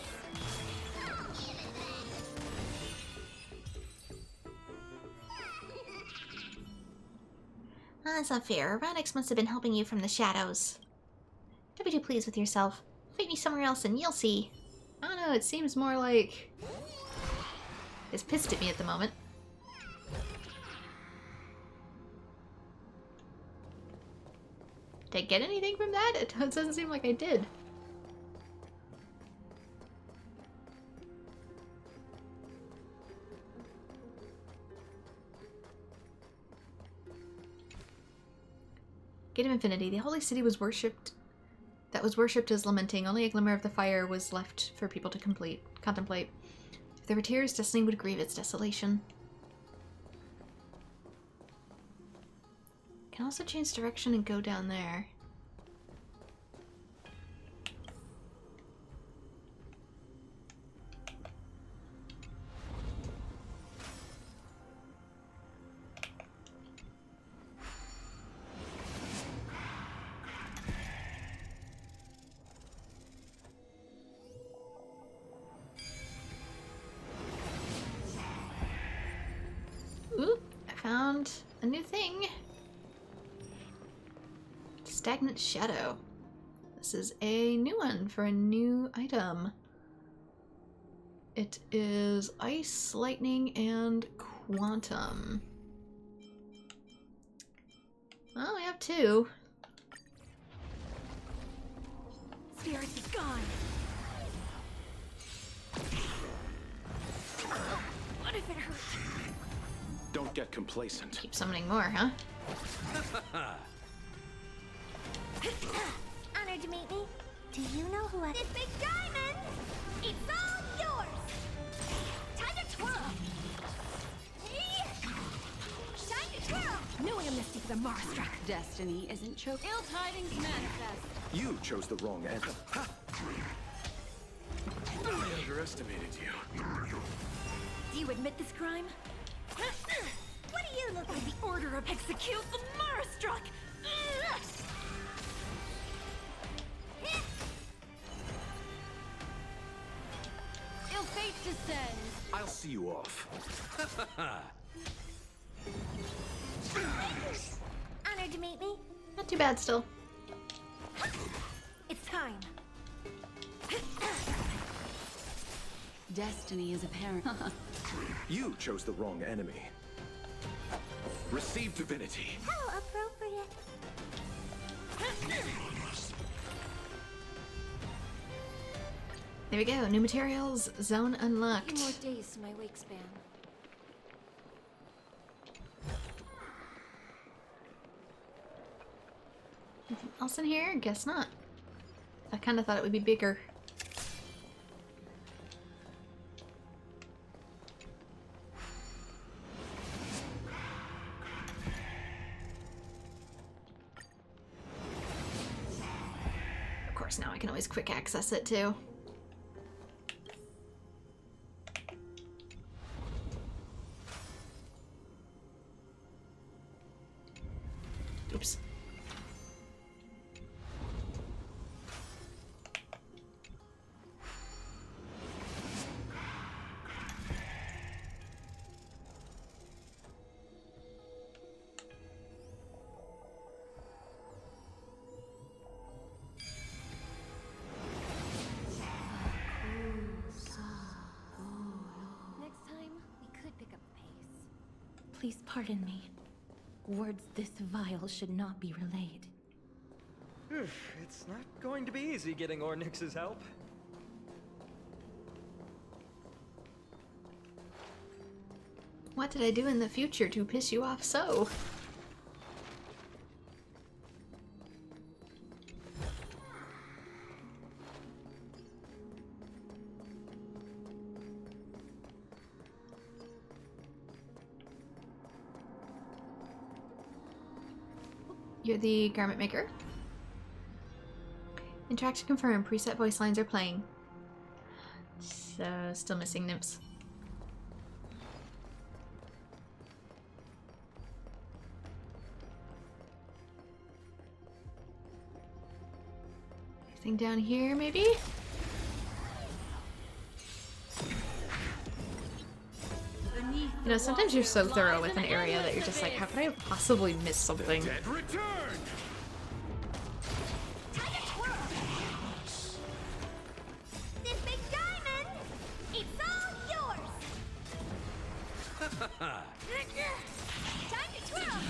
That's not fair. Ironics must have been helping you from the shadows. Don't be too pleased with yourself. Fight me somewhere else and you'll see. I don't know, it seems more like... it's pissed at me at the moment. Did I get anything from that? It doesn't seem like I did. Gate of Infinity. The holy city was worshipped. That was worshipped as lamenting. Only a glimmer of the fire was left for people to contemplate. If there were tears, destiny would grieve its desolation. Can also change direction and go down there. Oop, I found a new thing. Stagnant Shadow. This is a new one for a new item. It is Ice, Lightning, and Quantum. Well, we have two. Spirit is gone. Oh, what if it hurt? Don't get complacent. Keep summoning more, huh? Honored to meet me. Do you know who I... This big diamond! It's all yours! Time to twirl! Time to twirl! No amnesty for the Marstruck. Destiny isn't choked. Ill tidings manifest. You chose the wrong end. I underestimated you. Do you admit this crime? What do you look By like? the order of execute the Marstruck! Ill fate descends. I'll see you off. Honored to meet me. Not too bad still. It's time. Destiny is apparent. You chose the wrong enemy. Receive divinity. How appropriate. There we go. New materials. Zone unlocked. Few more days to my wake span. Anything else in here? Guess not. I kind of thought it would be bigger. Of course, now I can always quick access it too. Oops. Please pardon me. Words this vile should not be relayed. It's not going to be easy getting Ornyx's help. What did I do in the future to piss you off so? You're the garment maker. Interaction confirmed. Preset voice lines are playing. So, still missing nymphs. Anything down here, maybe? You know, sometimes you're so thorough with an area that you're just like, how could I have possibly missed something? Dead return! This big diamond, it's all yours. Time to twirl.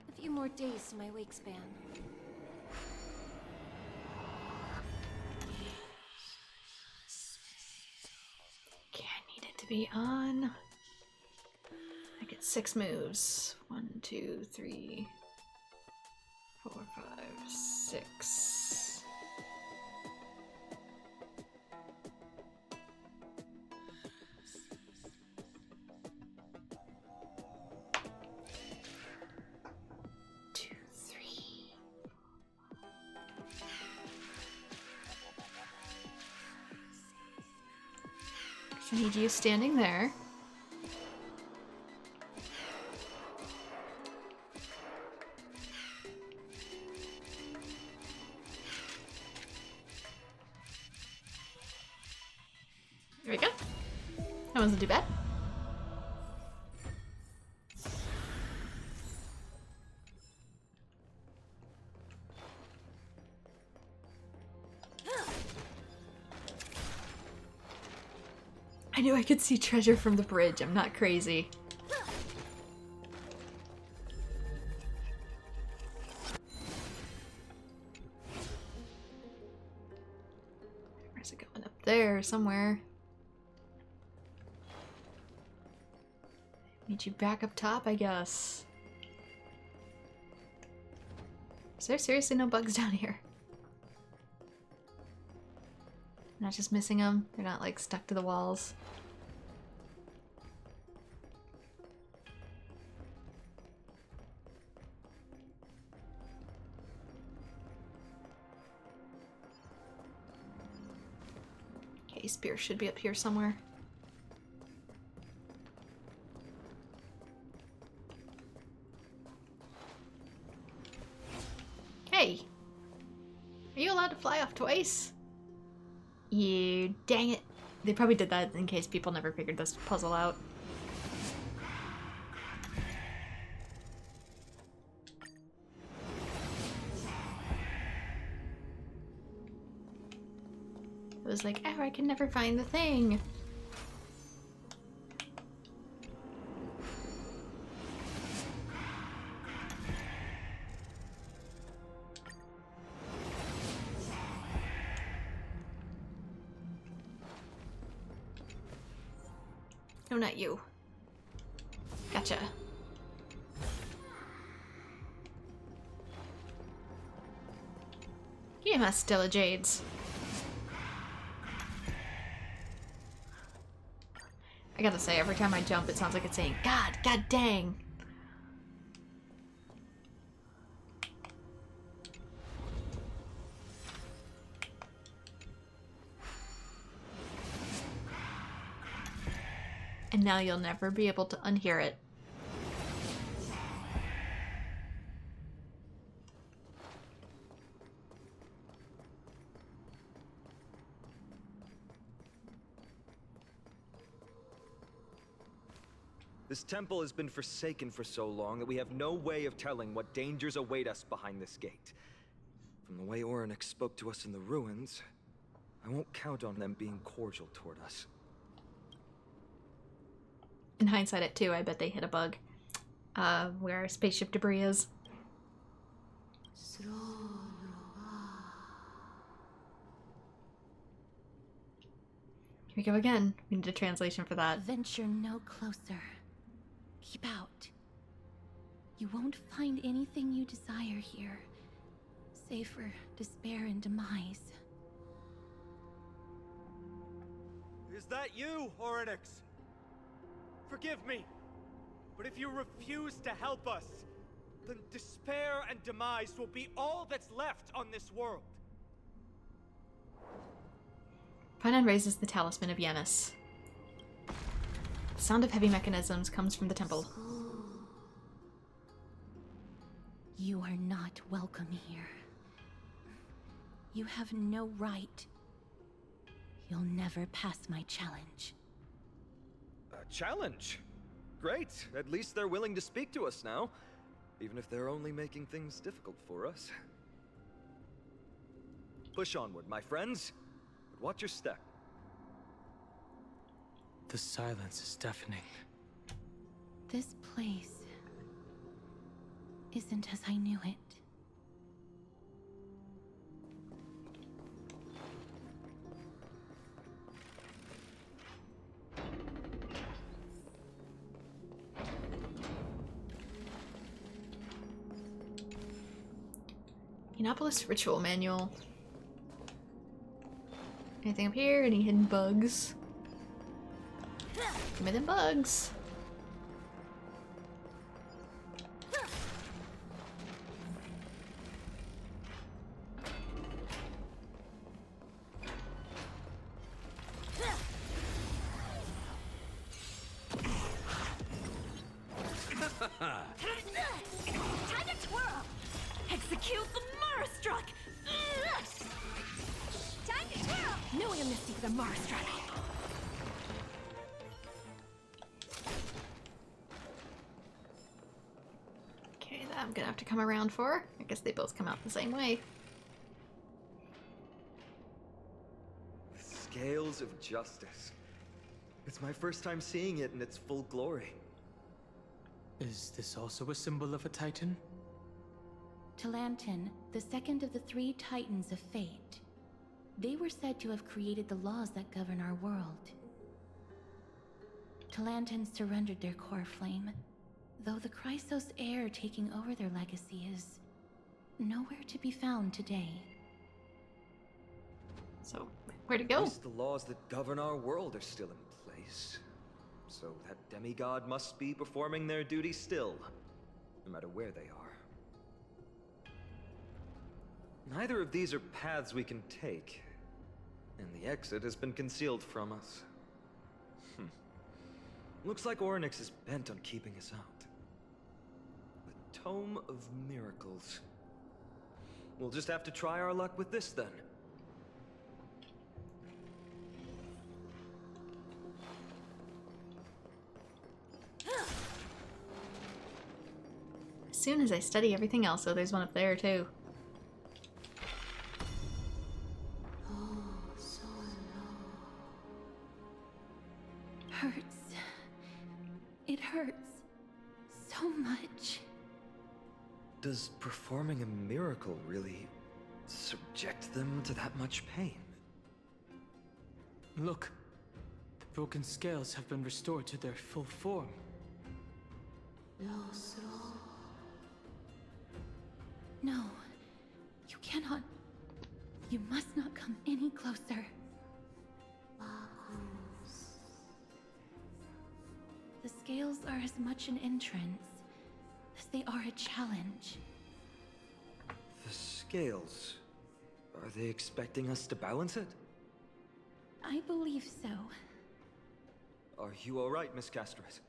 A few more days to my wake span. Okay, I need it to be on. I get 6 moves. 1, 2, 3, 4, 5, 6. Two, three. I need you standing there. There we go. That wasn't too bad. I knew I could see treasure from the bridge. I'm not crazy. Where's it going? Up there somewhere. Meet you back up top, I guess. Is there seriously no bugs down here? Not just missing them? They're not like stuck to the walls. Okay, spear should be up here somewhere. Hey! Are you allowed to fly off twice? You dang it. They probably did that in case people never figured this puzzle out. It was like, oh, I can never find the thing. No, not you. Gotcha. Give us Stella Jades. I gotta say, every time I jump, it sounds like it's saying, God, God dang. And now you'll never be able to unhear it. This temple has been forsaken for so long that we have no way of telling what dangers await us behind this gate. From the way Ornyx spoke to us in the ruins, I won't count on them being cordial toward us. in hindsight at 2, I bet they hit a bug. Where our spaceship debris is. Here we go again. We need a translation for that. Venture no closer. Keep out. You won't find anything you desire here, save for despair and demise. Is that you, Oryx? Forgive me, but if you refuse to help us, then despair and demise will be all that's left on this world. Paimon raises the talisman of Yanis. The sound of heavy mechanisms comes from the temple. You are not welcome here. You have no right. You'll never pass my challenge. A challenge? Great. At least they're willing to speak to us now. Even if they're only making things difficult for us. Push onward, my friends. But watch your step. The silence is deafening. This place isn't as I knew it. Inopolis Ritual Manual. Anything up here? Any hidden bugs? Give me them bugs. Time to twirl! Execute the Marastruck! Time to twirl! No amnesty for the Marastruck! Okay, that I'm gonna have to come around for. I guess they both come out the same way. The scales of justice. It's my first time seeing it in its full glory. Is this also a symbol of a Titan? Talantin, the second of the 3 Titans of Fate. They were said to have created the laws that govern our world. Talantin surrendered their core flame, though the Chrysos heir taking over their legacy is nowhere to be found today. So, where'd it At go? least the laws that govern our world are still in place. So that demigod must be performing their duty still, no matter where they are. Neither of these are paths we can take, and the exit has been concealed from us. Looks like Oryx is bent on keeping us out. The Tome of Miracles. We'll just have to try our luck with this then. As soon as I study everything else, so there's one up there too. Hurts. It hurts so much. Does performing a miracle really subject them to that much pain? Look, the broken scales have been restored to their full form. No, you cannot. You must not come any closer. The scales are as much an entrance as they are a challenge. The scales. Are they expecting us to balance it? I believe so. Are you alright, Miss Castret?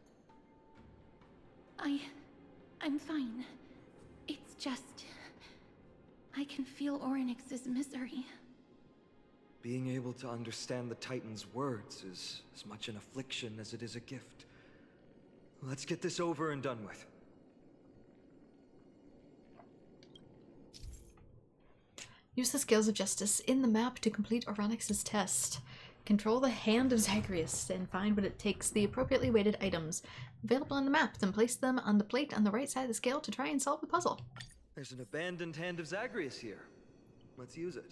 I'm fine. It's just... I can feel Oryx's misery. Being able to understand the Titan's words is as much an affliction as it is a gift. Let's get this over and done with. Use the Scales of Justice in the map to complete Oryx's test. Control the Hand of Zagreus and find what it takes the appropriately weighted items available on the map, then place them on the plate on the right side of the scale to try and solve the puzzle. There's an abandoned Hand of Zagreus here. Let's use it.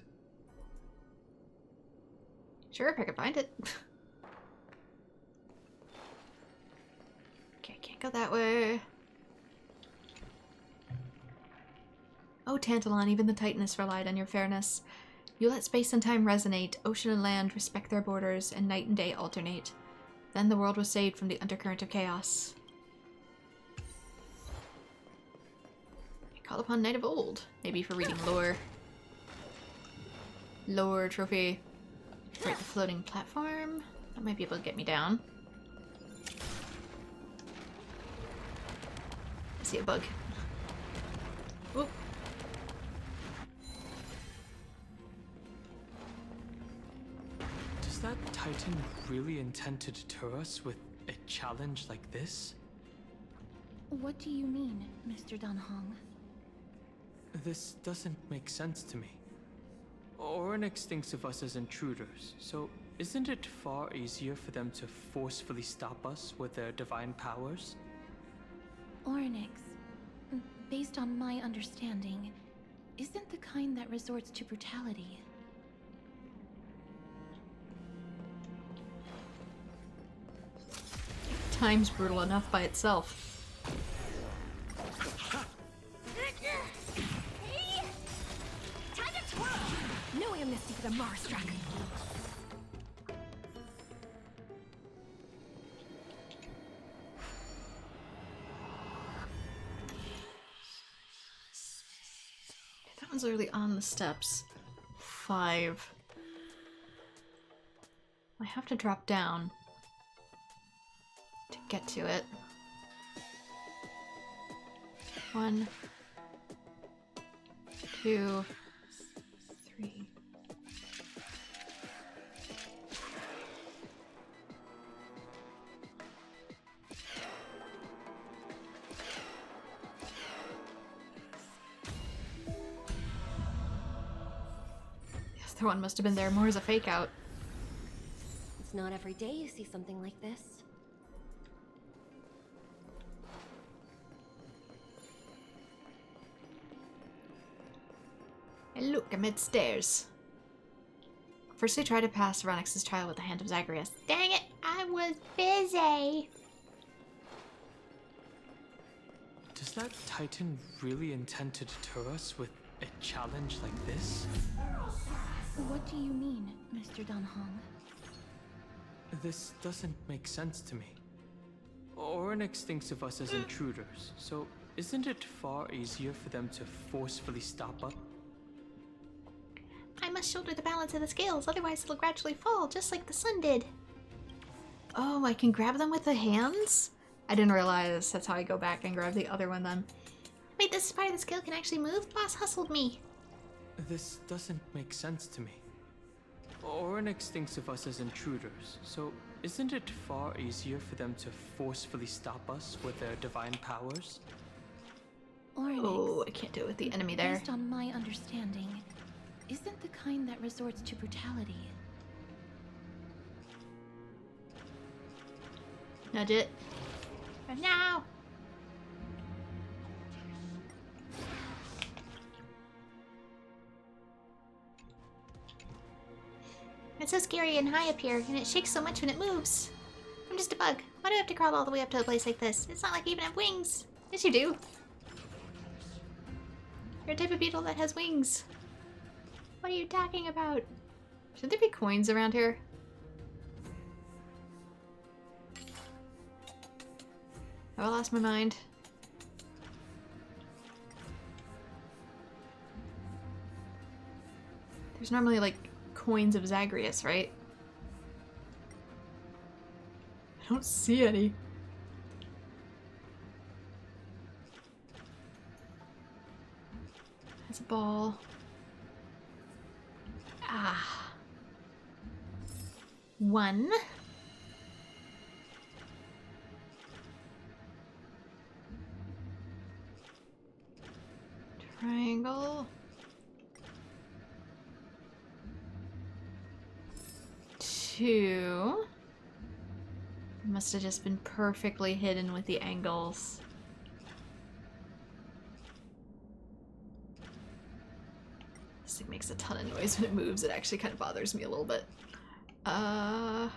Sure, if I can find it. Okay, can't go that way. Oh, Tantalon, even the Titaness relied on your fairness. You let space and time resonate, ocean and land respect their borders, and night and day alternate. Then the world was saved from the undercurrent of chaos. I call upon Knight of Old, maybe for reading lore. Lore trophy. Break the floating platform. That might be able to get me down. I see a bug. Whoop. Does that Titan really intend to deter us with a challenge like this? What do you mean, Mr. Danhong? This doesn't make sense to me. Oryx thinks of us as intruders, so isn't it far easier for them to forcefully stop us with their divine powers? Oryx, based on my understanding, isn't the kind that resorts to brutality. Time's brutal enough by itself. No amnesty for the Marstruck. That one's literally on the steps. 5. I have to drop down to get to it. 1, 2, 3. The other one must have been there more as a fake out. It's not every day you see something like this. And look, I'm at stairs. First, I try to pass Ronix's trial with the Hand of Zagreus. Dang it, I was busy. Does that Titan really intend to deter us with a challenge like this? What do you mean, Mr. Danhong? This doesn't make sense to me. Oryx thinks of us as intruders, so isn't it far easier for them to forcefully stop us? I must shoulder the balance of the scales, otherwise it'll gradually fall, just like the sun did. Oh, I can grab them with the hands? I didn't realize that's how I go back and grab the other one then. Wait, this part of the scale can actually move? Boss hustled me. This doesn't make sense to me. Oryx thinks of us as intruders, so isn't it far easier for them to forcefully stop us with their divine powers? Oryx, Oh, I can't do it with the enemy there. based on my understanding, isn't the kind that resorts to brutality. Nudge it. And now! It's so scary and high up here, and it shakes so much when it moves. I'm just a bug. Why do I have to crawl all the way up to a place like this? It's not like I even have wings. Yes, you do. You're a type of beetle that has wings. What are you talking about? Should there be coins around here? Have I lost my mind? There's normally like coins of Zagreus, right? I don't see any. There's a ball. Ah. 1. Triangle. 2. Must have just been perfectly hidden with the angles. This thing makes a ton of noise when it moves. It actually kind of bothers me a little bit. I'm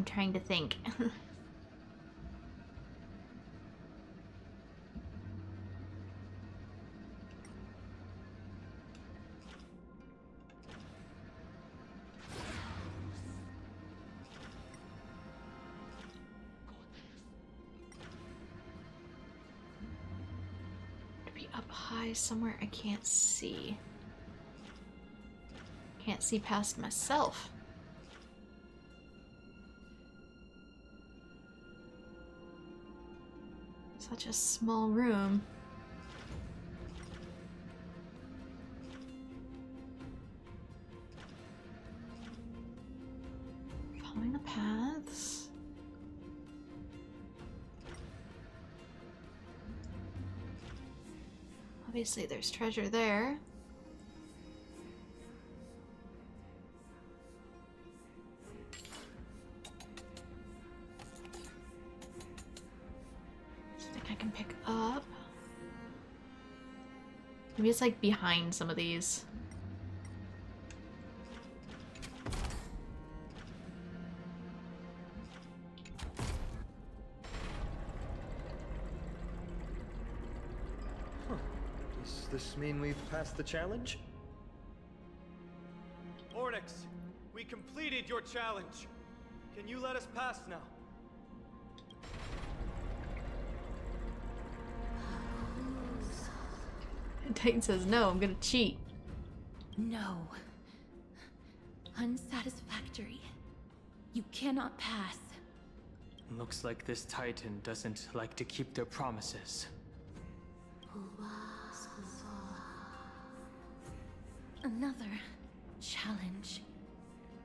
trying to think. Up high somewhere I can't see. Can't see past myself. Such a small room. Following the paths. Obviously there's treasure there. Something I can pick up. Maybe it's like behind some of these. Does this mean we've passed the challenge? Ornyx, we completed your challenge. Can you let us pass now? Titan says no, I'm gonna cheat. No. Unsatisfactory. You cannot pass. Looks like this Titan doesn't like to keep their promises. Another challenge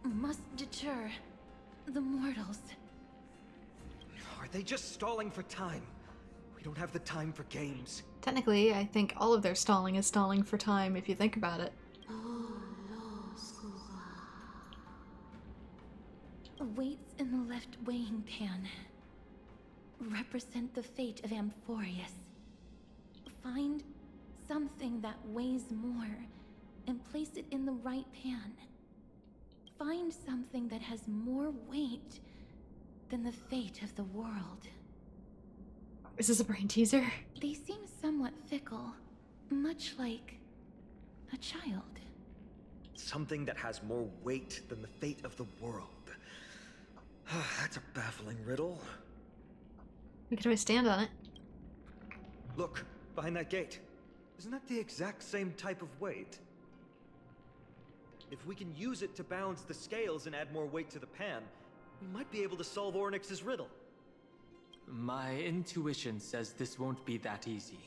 must deter the mortals. Are they just stalling for time? We don't have the time for games. Technically, I think all of their stalling is stalling for time if you think about it. Weights in the left weighing pan represent the fate of Amphorius. Find something that weighs more and place it in the right pan. Find something that has more weight than the fate of the world. Is this a brain teaser? They seem somewhat fickle, much like a child. Something that has more weight than the fate of the world. That's a baffling riddle. We could always stand on it. Look, behind that gate. Isn't that the exact same type of weight? If we can use it to balance the scales and add more weight to the pan, we might be able to solve Ornyx's riddle. My intuition says this won't be that easy.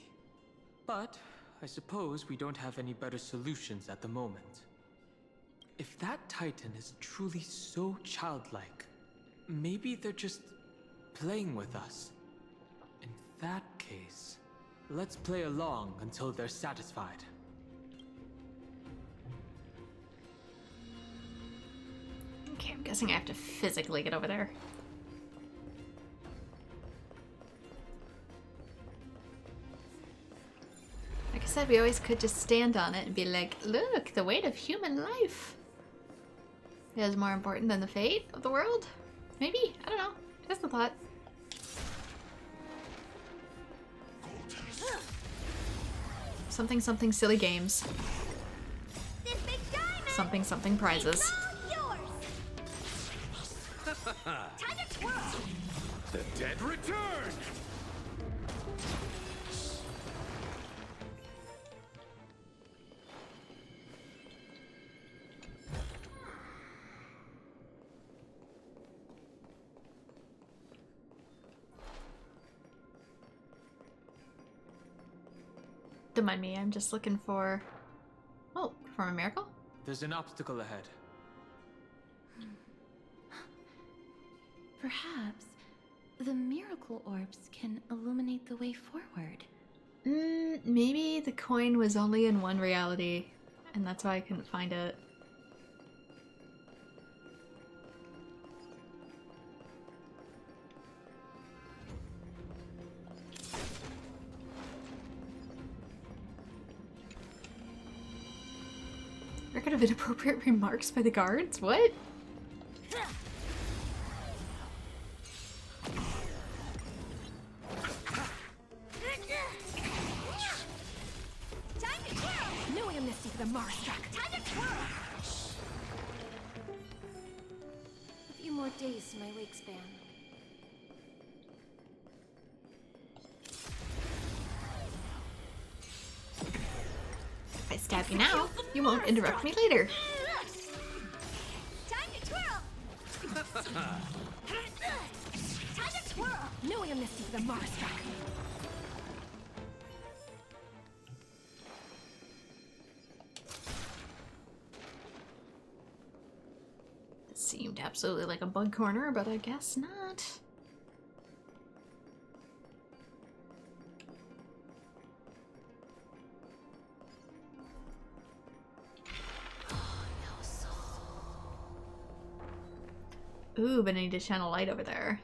But I suppose we don't have any better solutions at the moment. If that Titan is truly so childlike, maybe they're just playing with us. In that case, let's play along until they're satisfied. Okay, I'm guessing I have to physically get over there. Like I said, we always could just stand on it and be like, look, the weight of human life is more important than the fate of the world? Maybe? I don't know. Just a thought. Something something silly games. This big diamond Something something prizes. is all yours. Time to twirl. The dead return! Don't mind me, I'm just looking for... Oh, from a miracle? There's an obstacle ahead. Perhaps the miracle orbs can illuminate the way forward. Maybe the coin was only in one reality, and that's why I couldn't find it. Record of inappropriate remarks by the guards? What? Knowing a misty for the Marstruck. Time to twirl! A few more days to my wake span. If I stab you now, you won't interrupt me later. Time to twirl! Time to twirl! Knowing a misty for the Marstruck. It seemed absolutely like a bug corner, but I guess not. Ooh, but I need to shine a light over there.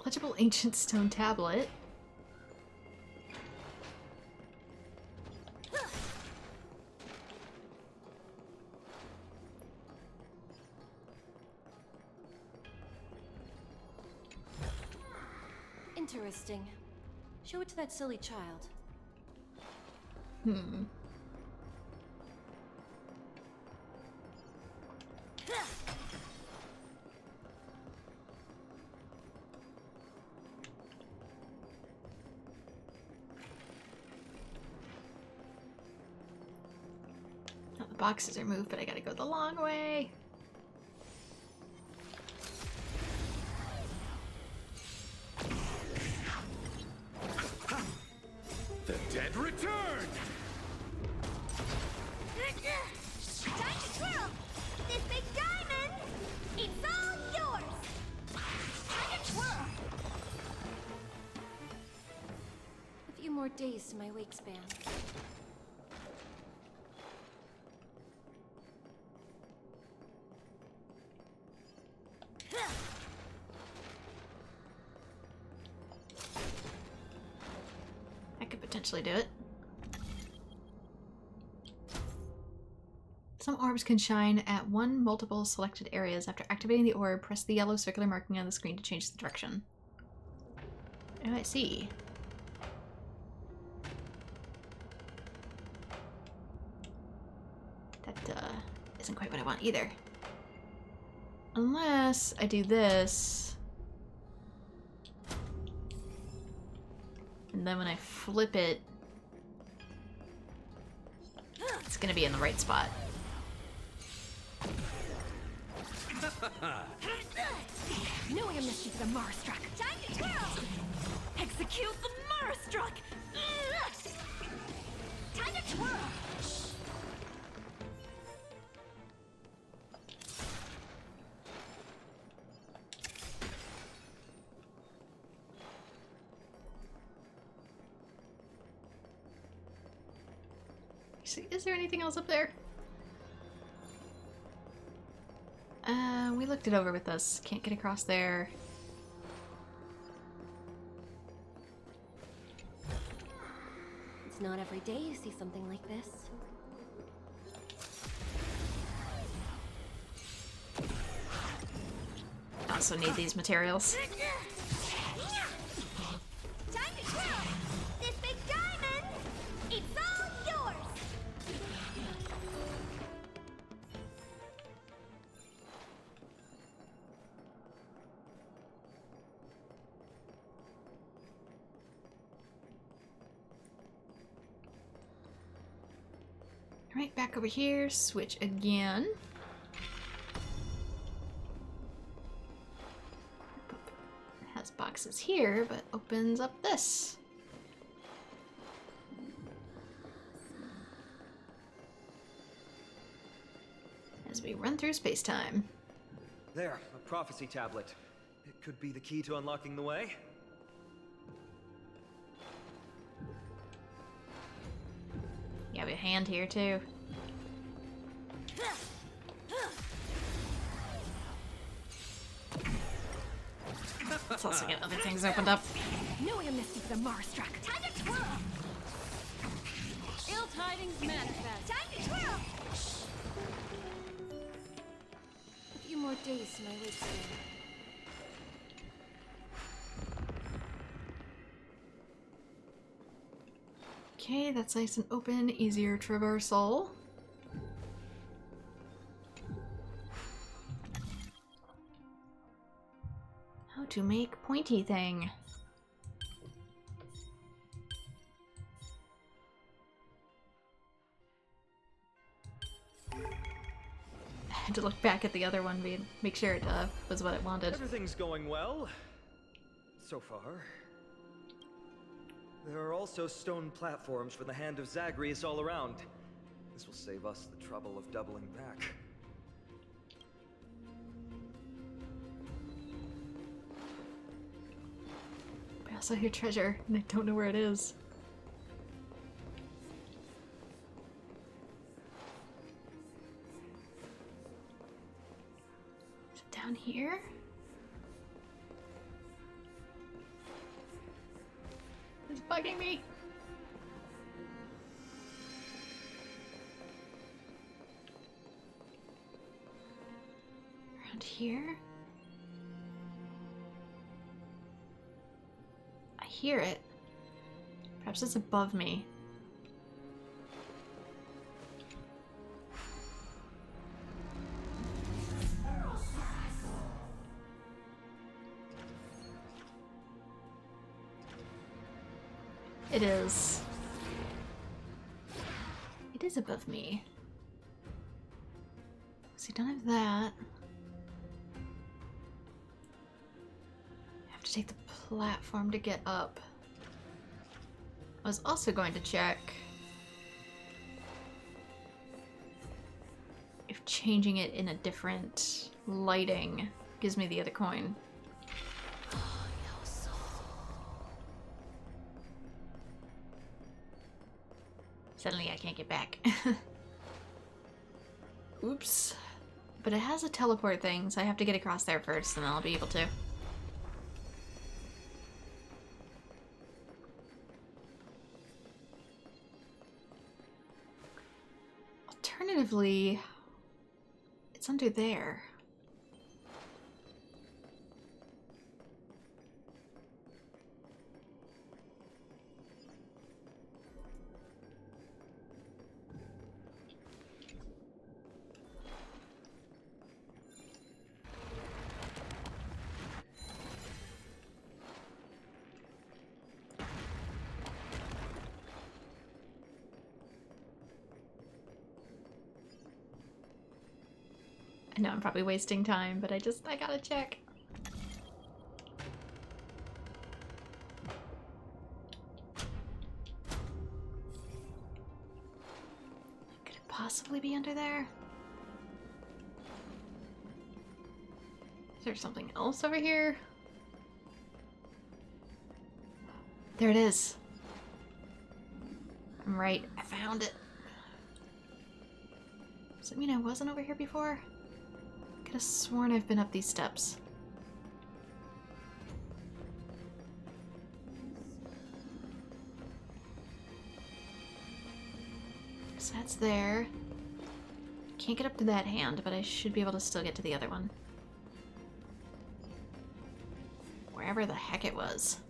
Legible ancient stone tablet. Interesting. Show it to that silly child. Hmm. Oh, the boxes are moved, but I gotta go the long way. The dead return! Time to twirl! This big diamond, it's all yours! Time to twirl! A few more days to my wake span. I could potentially do it. Some orbs can shine at multiple selected areas. After activating the orb, press the yellow circular marking on the screen to change the direction. Oh, I see. That isn't quite what I want either. Unless I do this. And then when I flip it, it's gonna be in the right spot. Knowing a misty for the Marstruck. Time to twirl! Execute the Marstruck! Time to twirl! See, is there anything else up there? We looked it over with us. Can't get across there. It's not every day you see something like this. Also need these materials. Time to twirl! This big diamond, it's all yours! Alright, back over here. Switch again. It has boxes here, but opens up this. As we run through space-time. There, a prophecy tablet. It could be the key to unlocking the way. You have a hand here too. let's also get other things opened up. No amnesty for the Marstruck. Time to twirl! Ill tidings manifest. Time to twirl! A few more days to my wake soon. Okay, that's nice and open, easier traversal. How to make pointy thing. I had to look back at the other one, make sure it was what it wanted. Everything's going well. So far. There are also stone platforms for the Hand of Zagreus all around. This will save us the trouble of doubling back. I also hear treasure, and I don't know where it is. Is it down here? It's bugging me. Around here? I hear it. Perhaps it's above me. It is. It is above me. See, don't have that. I have to take the platform to get up. I was also going to check if changing it in a different lighting gives me the other coin. Suddenly I can't get back. Oops. But it has a teleport thing, so I have to get across there first, and then I'll be able to. Alternatively, it's under there. I know I'm probably wasting time, but I gotta check. Could it possibly be under there? Is there something else over here? There it is. I'm right. I found it. Does it mean I wasn't over here before? Could have sworn I've been up these steps. So that's there. Can't get up to that hand, but I should be able to still get to the other one. Wherever the heck it was.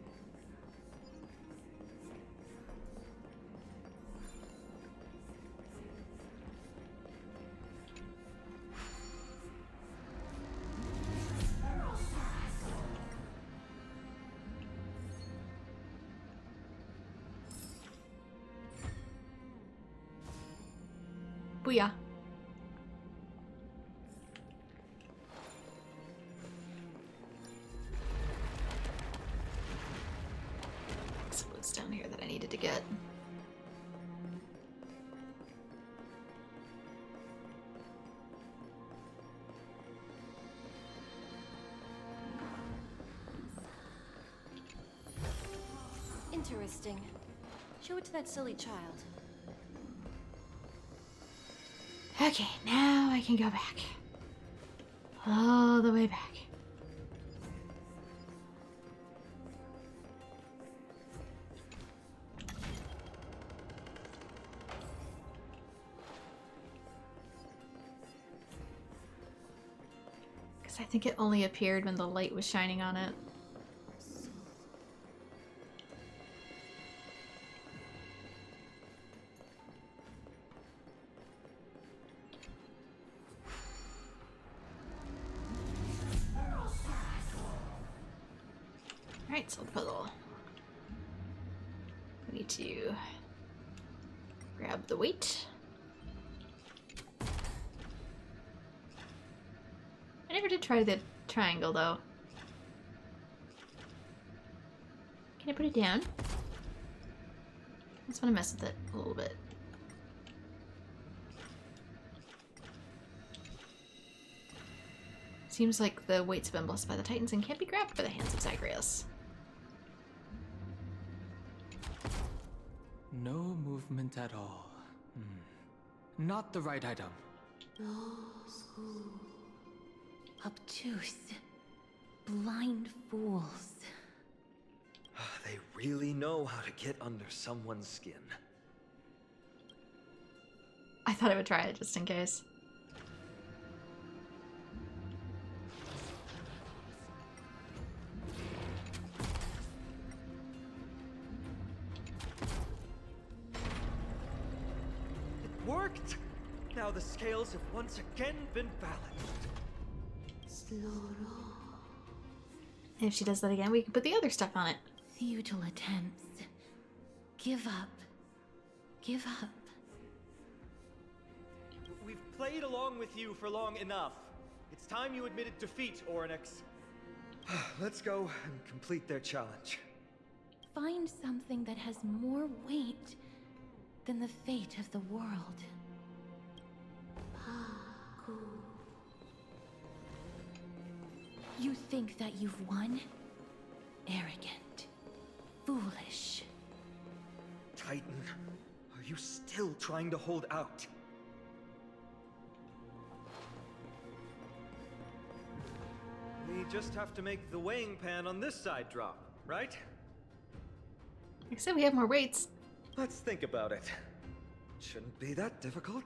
Booyah. So what's down here that I needed to get? Interesting. Show it to that silly child. Okay, now I can go back. All the way back. I think it only appeared when the light was shining on it. Alright, so the puzzle. We need to grab the weight. I never did try the triangle though. Can I put it down? I just want to mess with it a little bit. Seems like the weights have been blessed by the Titans and can't be grabbed by the hands of Zagreus. No movement at all. Not the right item. Obtuse. Blind fools. They really know how to get under someone's skin. I thought I would try it just in case. It worked! Now the scales have once again been balanced. And if she does that again, we can put the other stuff on it. Futile attempts. Give up. Give up. We've played along with you for long enough. It's time you admitted defeat, Orynyx. Let's go and complete their challenge. Find something that has more weight than the fate of the world. You think that you've won? Arrogant. Foolish. Titan, are you still trying to hold out? We just have to make the weighing pan on this side drop, right? Like I said, we have more weights. Let's think about it. Shouldn't be that difficult.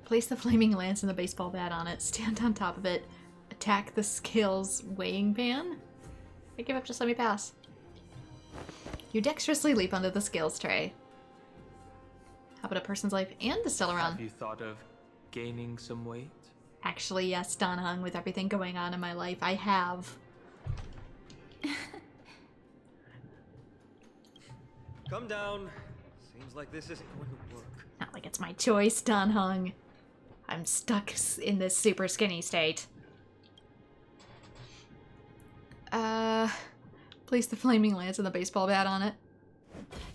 Place the flaming lance and the baseball bat on it. Stand on top of it. Attack the scales weighing pan. I give up, just let me pass. You dexterously leap onto the scales tray. How about a person's life and the Stellaron? Have you thought of gaining some weight? Actually, yes, Don Hung, with everything going on in my life, I have. Come down. Seems like this isn't going to work. Not like it's my choice, Don Hung. I'm stuck in this super skinny state. Place the flaming lance and the baseball bat on it.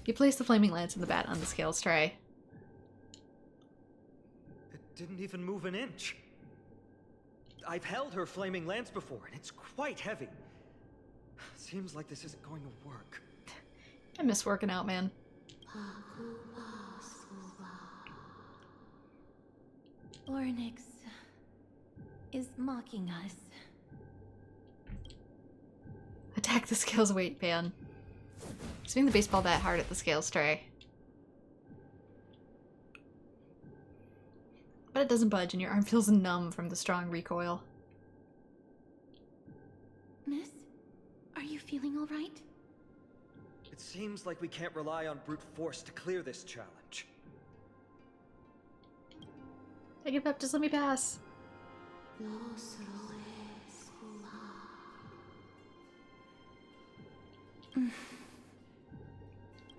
You place the flaming lance and the bat on the scales tray. It didn't even move an inch. I've held her flaming lance before, and it's quite heavy. Seems like this isn't going to work. I miss working out, man. Orynyx is mocking us. Attack the scales weight pan. Swing the baseball bat hard at the scales tray. But it doesn't budge and your arm feels numb from the strong recoil. Miss, are you feeling all right? It seems like we can't rely on brute force to clear this challenge. I give up, just let me pass.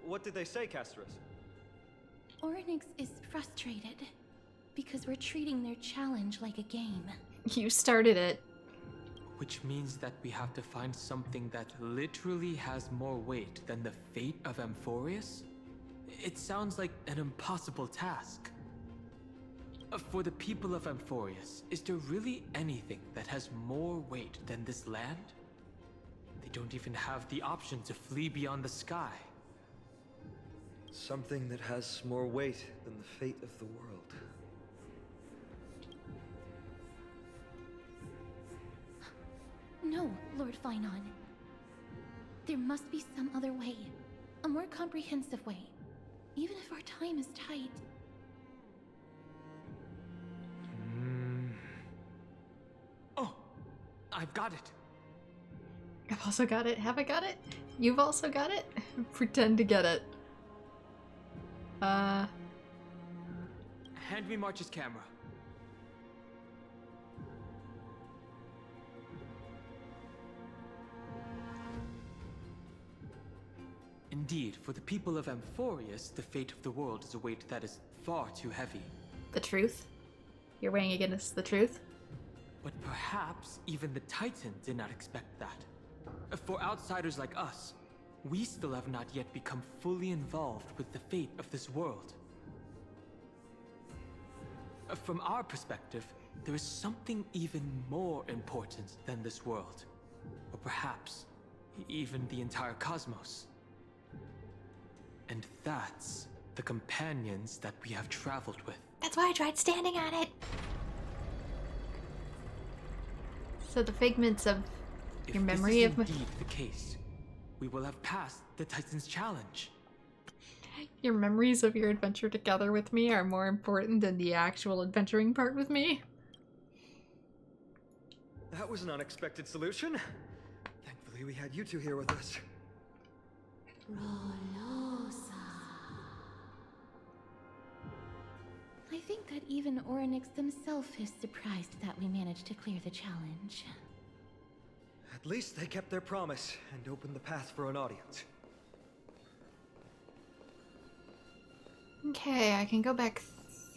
What did they say, Castris? Orynyx is frustrated because we're treating their challenge like a game. You started it. Which means that we have to find something that literally has more weight than the fate of Amphorius? It sounds like an impossible task. For the people of Amphorius, is there really anything that has more weight than this land? They don't even have the option to flee beyond the sky. Something that has more weight than the fate of the world. No, Lord Finon. There must be some other way. A more comprehensive way. Even if our time is tight. I've got it. I've also got it. Have I got it? You've also got it? Pretend to get it. Hand me March's camera. Indeed, for the people of Amphorius, the fate of the world is a weight that is far too heavy. The truth? You're weighing against the truth? But perhaps even the Titan did not expect that. For outsiders like us, we still have not yet become fully involved with the fate of this world. From our perspective, there is something even more important than this world. Or perhaps, even the entire cosmos. And that's the companions that we have traveled with. That's why I tried standing on it! So the figments of your memory of... If this is indeed the case, we will have passed the Titan's challenge. Your memories of your adventure together with me are more important than the actual adventuring part with me? That was an unexpected solution. Thankfully, we had you two here with us. I think that even Orynyx themselves is surprised that we managed to clear the challenge. At least they kept their promise and opened the path for an audience. Okay, I can go back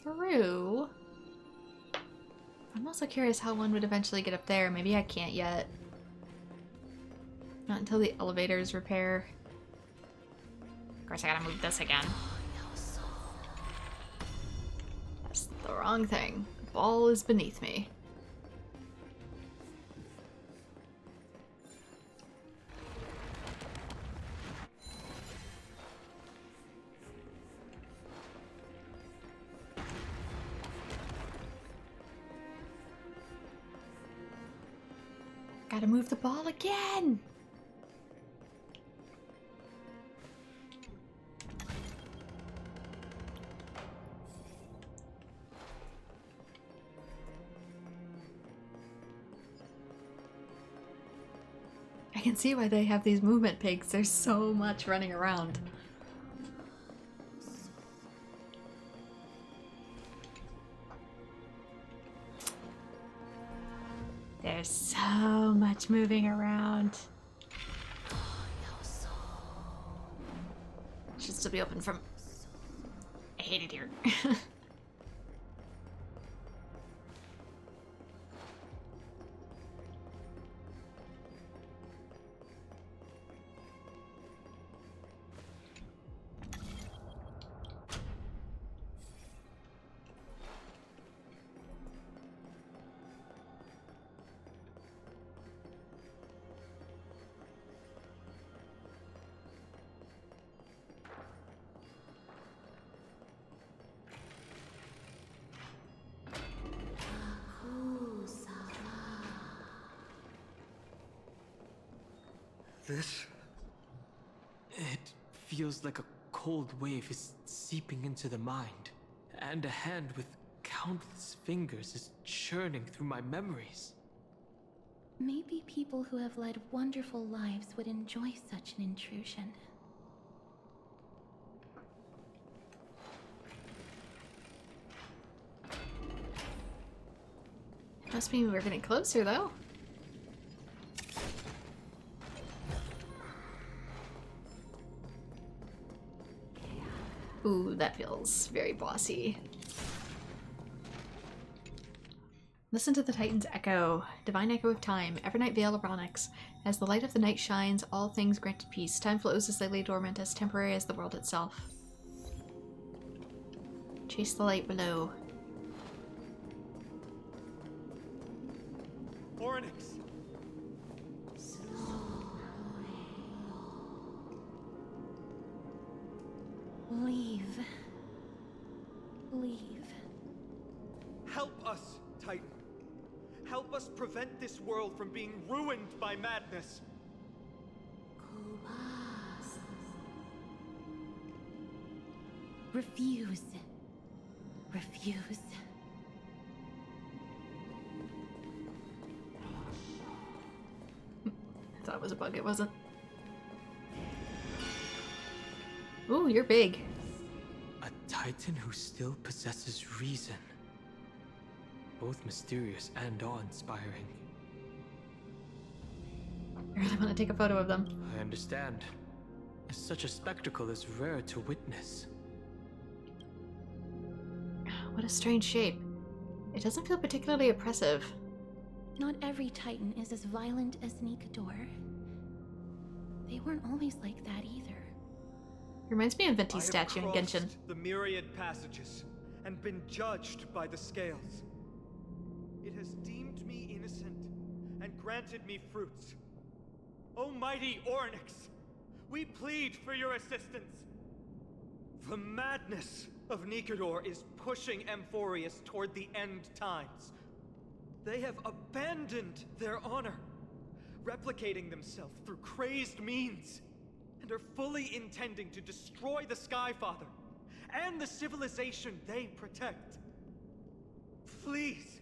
through. I'm also curious how one would eventually get up there. Maybe I can't yet. Not until the elevators repair. Of course, I gotta move this again. That's the wrong thing. The ball is beneath me. Gotta move the ball again! I can see why they have these movement pigs. There's so much running around. There's so much moving around. Should still be open from... I hate it here. This? It feels like a cold wave is seeping into the mind, and a hand with countless fingers is churning through my memories. Maybe people who have led wonderful lives would enjoy such an intrusion. Must mean we're getting closer, though. Ooh, that feels very bossy. Listen to the Titan's echo, divine echo of time, Evernight Veil of Onyx. As the light of the night shines, all things granted peace. Time flows as they lay dormant, as temporary as the world itself. Chase the light below. Orynyx! Leave. Leave. Help us, Titan. Help us prevent this world from being ruined by madness. Refuse. Refuse. thought it was a bug, it wasn't. Ooh, you're big. A titan who still possesses reason. Both mysterious and awe-inspiring. I really want to take a photo of them. I understand. Such a spectacle is rare to witness. What a strange shape. It doesn't feel particularly oppressive. Not every Titan is as violent as Nikador. They weren't always like that either. Reminds me of Venti's statue in I have Genshin. crossed the myriad passages and been judged by the scales. It has deemed me innocent and granted me fruits. O mighty Ornyx, we plead for your assistance. The madness of Nikador is pushing Amphorius toward the end times. They have abandoned their honor, replicating themselves through crazed means, and are fully intending to destroy the Skyfather and the civilization they protect. Please,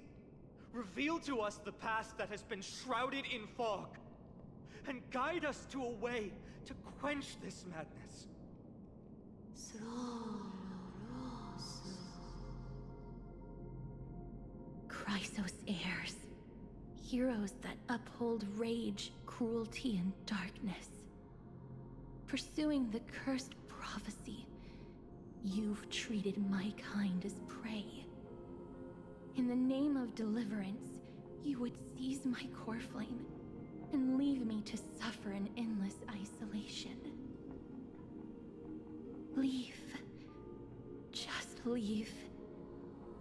reveal to us the past that has been shrouded in fog, and guide us to a way to quench this madness. Chrysos heirs. Heroes that uphold rage, cruelty, and darkness. Pursuing the cursed prophecy, you've treated my kind as prey. In the name of deliverance, you would seize my core flame and leave me to suffer in endless isolation. Leave. Just leave.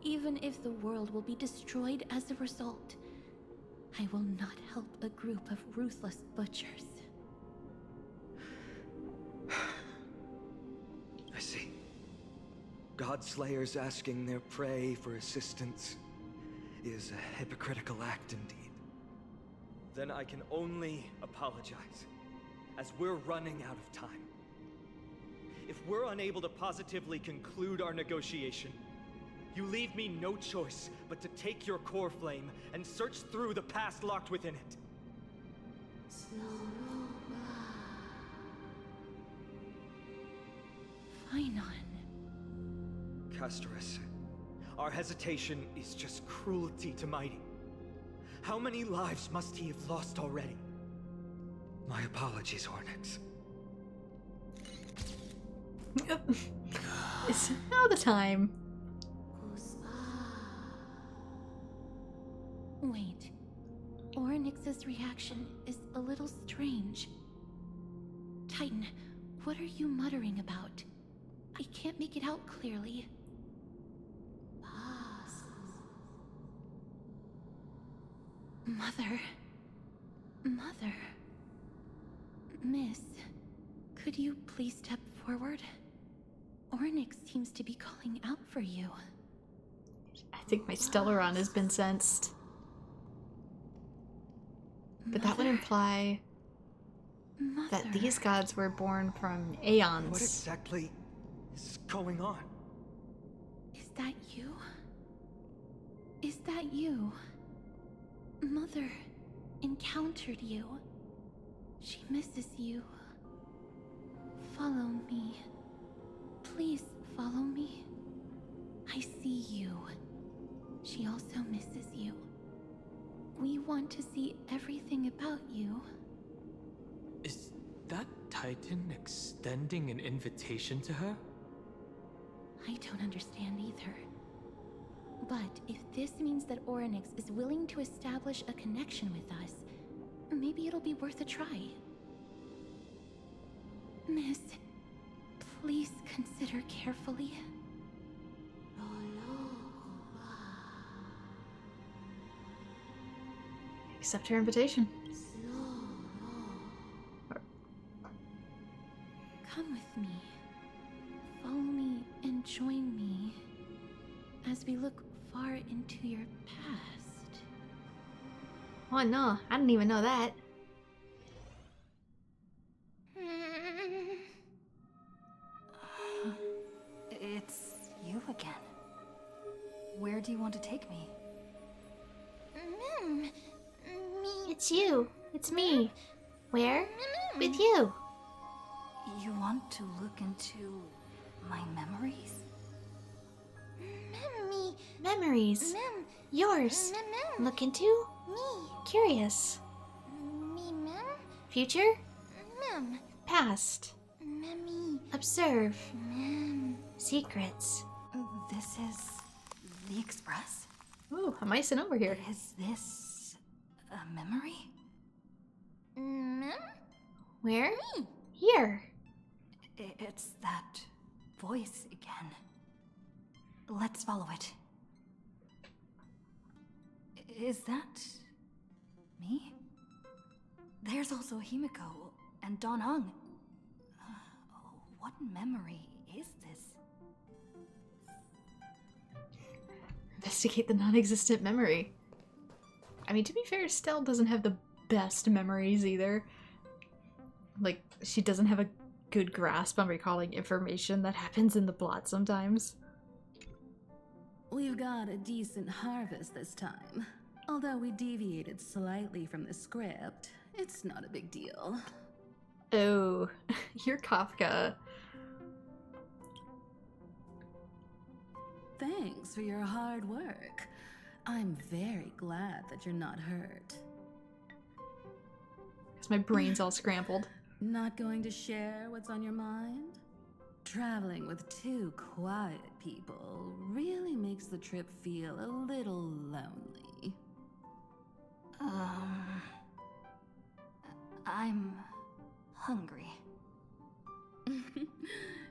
Even if the world will be destroyed as a result, I will not help a group of ruthless butchers. I see. God-slayers asking their prey for assistance is a hypocritical act indeed. Then I can only apologize, as we're running out of time. If we're unable to positively conclude our negotiation, you leave me no choice but to take your core flame and search through the past locked within it. Finon. Castorus, our hesitation is just cruelty to Mighty. How many lives must he have lost already? My apologies, Ornyx. It's now the time. Wait. Ornyx's reaction is a little strange. Titan, what are you muttering about? I can't make it out clearly. Mother. Mother. Miss, could you please step forward? Ornyx seems to be calling out for you. I think my Stellaron has been sensed. But that would imply that these gods were born from aeons. What exactly is going on? Is that you? Is that you? Mother encountered you. She misses you. Follow me. Please follow me. I see you. She also misses you. We want to see everything about you. Is that Titan extending an invitation to her? I don't understand either. But if this means that Ornyx is willing to establish a connection with us, maybe it'll be worth a try. Miss, please consider carefully. Accept her invitation. Come with me. Follow me and join me as we look far into your past. Oh no, I didn't even know that. It's you again. Where do you want to take me? It's you. It's me. Where? With you. You want to look into my memories? Me. Memories. Mem. Yours. Mem. Look into? Me. Curious. Me, mem. Future? Mem. Past. Memmy. Observe. Mem. Secrets. This is the Express? Ooh, I'm icing over here. Is this a memory? Mem. Where? Me. Here. It's that voice again. Let's follow it. Is that me? There's also Himiko and Don Hung. What memory is this? Investigate the non-existent memory. I mean, to be fair, Stell doesn't have the best memories either. Like, she doesn't have a good grasp on recalling information that happens in the plot sometimes. We've got a decent harvest this time. Although we deviated slightly from the script, it's not a big deal. Oh, you're Kafka. Thanks for your hard work. I'm very glad that you're not hurt. Because my brain's all scrambled. Not going to share what's on your mind? Traveling with two quiet people really makes the trip feel a little lonely. I'm hungry.